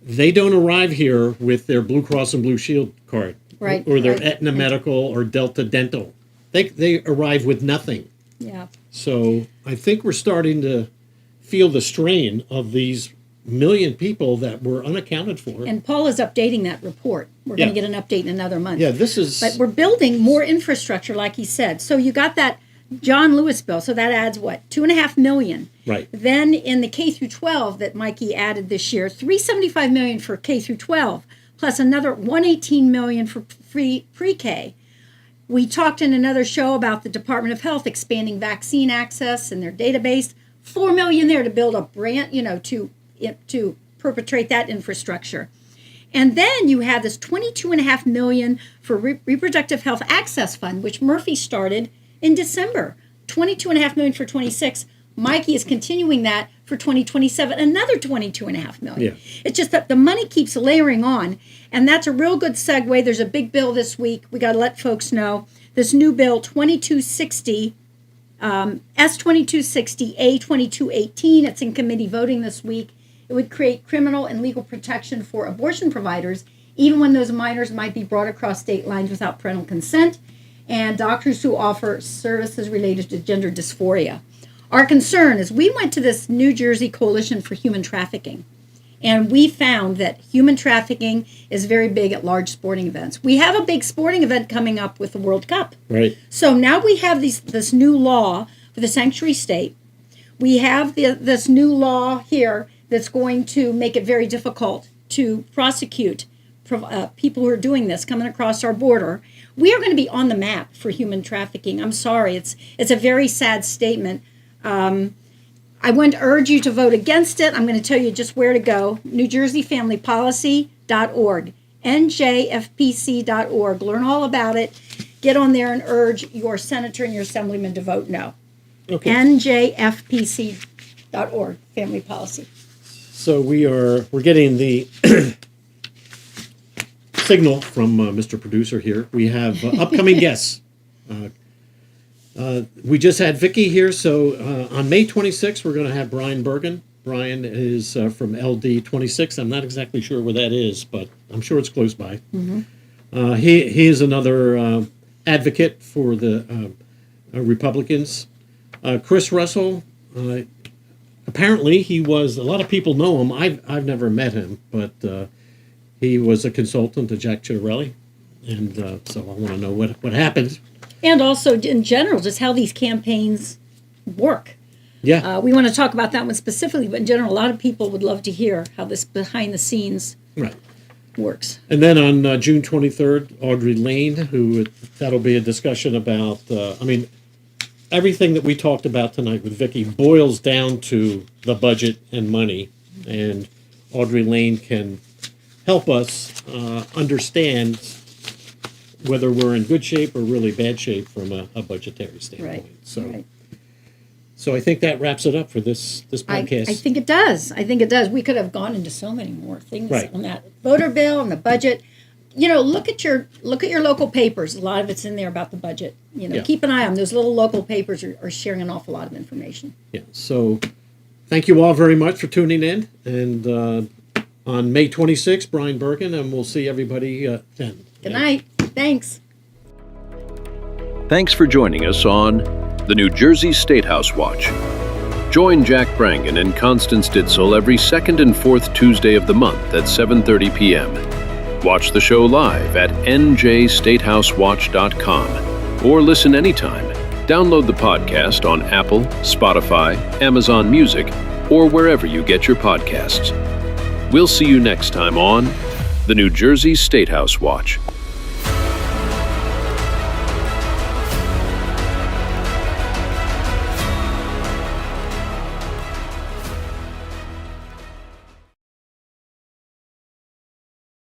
Speaker 8: They don't arrive here with their Blue Cross and Blue Shield card,
Speaker 9: Right,
Speaker 8: or their
Speaker 9: right.
Speaker 8: Aetna Medical or Delta Dental. They arrive with nothing.
Speaker 9: Yeah.
Speaker 8: So I think we're starting to feel the strain of these 1 million people that were unaccounted for.
Speaker 9: And Paul is updating that report. We're going to get an update in another month.
Speaker 8: Yeah, this is.
Speaker 9: But we're building more infrastructure, like he said. So you got that John Lewis bill. So that adds what? $2.5 million.
Speaker 8: Right.
Speaker 9: Then in the K through 12 that Mikey added this year, $375 million for K through 12, plus another $118 million for pre-K. We talked in another show about the Department of Health expanding vaccine access and their database. $4 million there to build a brand, to perpetrate that infrastructure. And then you have this $22.5 million for Reproductive Health Access Fund, which Murphy started in December. $22.5 million for 26. Mikey is continuing that for 2027, another $22.5 million.
Speaker 8: Yeah.
Speaker 9: It's just that the money keeps layering on, and that's a real good segue. There's a big bill this week. We got to let folks know this new bill, 2260, S2260, A2218. It's in committee voting this week. It would create criminal and legal protection for abortion providers, even when those minors might be brought across state lines without parental consent, and doctors who offer services related to gender dysphoria. Our concern is we went to this New Jersey Coalition for Human Trafficking, and we found that human trafficking is very big at large sporting events. We have a big sporting event coming up with the World Cup.
Speaker 8: Right.
Speaker 9: So now we have this new law for the sanctuary state. We have this new law here that's going to make it very difficult to prosecute people who are doing this, coming across our border. We are going to be on the map for human trafficking. I'm sorry. It's a very sad statement. I want to urge you to vote against it. I'm going to tell you just where to go. NewJerseyFamilyPolicy.org, NJFPC.org. Learn all about it. Get on there and urge your senator and your assemblyman to vote no.
Speaker 8: Okay.
Speaker 9: NJFPC.org, family policy.
Speaker 8: So we're getting the signal from Mr. Producer here. We have upcoming guests. We just had Vicky here, so on May 26th, we're going to have Brian Bergen. Brian is from LD 26. I'm not exactly sure where that is, but I'm sure it's close by. Mm-hmm. He is another advocate for the Republicans. Chris Russell, apparently he was, a lot of people know him. I've never met him, but he was a consultant to Jack Ciattarelli, and so I want to know what happened.
Speaker 9: And also, in general, just how these campaigns work.
Speaker 8: Yeah.
Speaker 9: We want to talk about that one specifically, but in general, a lot of people would love to hear how this behind the scenes
Speaker 8: Right.
Speaker 9: works.
Speaker 8: And then on June 23rd, Audrey Lane, that'll be a discussion about, everything that we talked about tonight with Vicky boils down to the budget and money. And Audrey Lane can help us understand whether we're in good shape or really bad shape from a budgetary standpoint.
Speaker 9: Right.
Speaker 8: So I think that wraps it up for this podcast.
Speaker 9: I think it does. We could have gone into so many more things
Speaker 8: Right.
Speaker 9: on that voter bill and the budget. Look at your local papers. A lot of it's in there about the budget.
Speaker 8: Yeah.
Speaker 9: Keep an eye on those little local papers are sharing an awful lot of information.
Speaker 8: Yeah. So thank you all very much for tuning in. And on May 26th, Brian Brangan, and we'll see everybody then.
Speaker 9: Good night. Thanks.
Speaker 3: Thanks for joining us on the New Jersey Statehouse Watch. Join Jack Brangan and Constance Ditzel every second and fourth Tuesday of the month at 7:30 p.m. Watch the show live at njstatehousewatch.com or listen anytime. Download the podcast on Apple, Spotify, Amazon Music, or wherever you get your podcasts. We'll see you next time on the New Jersey Statehouse Watch.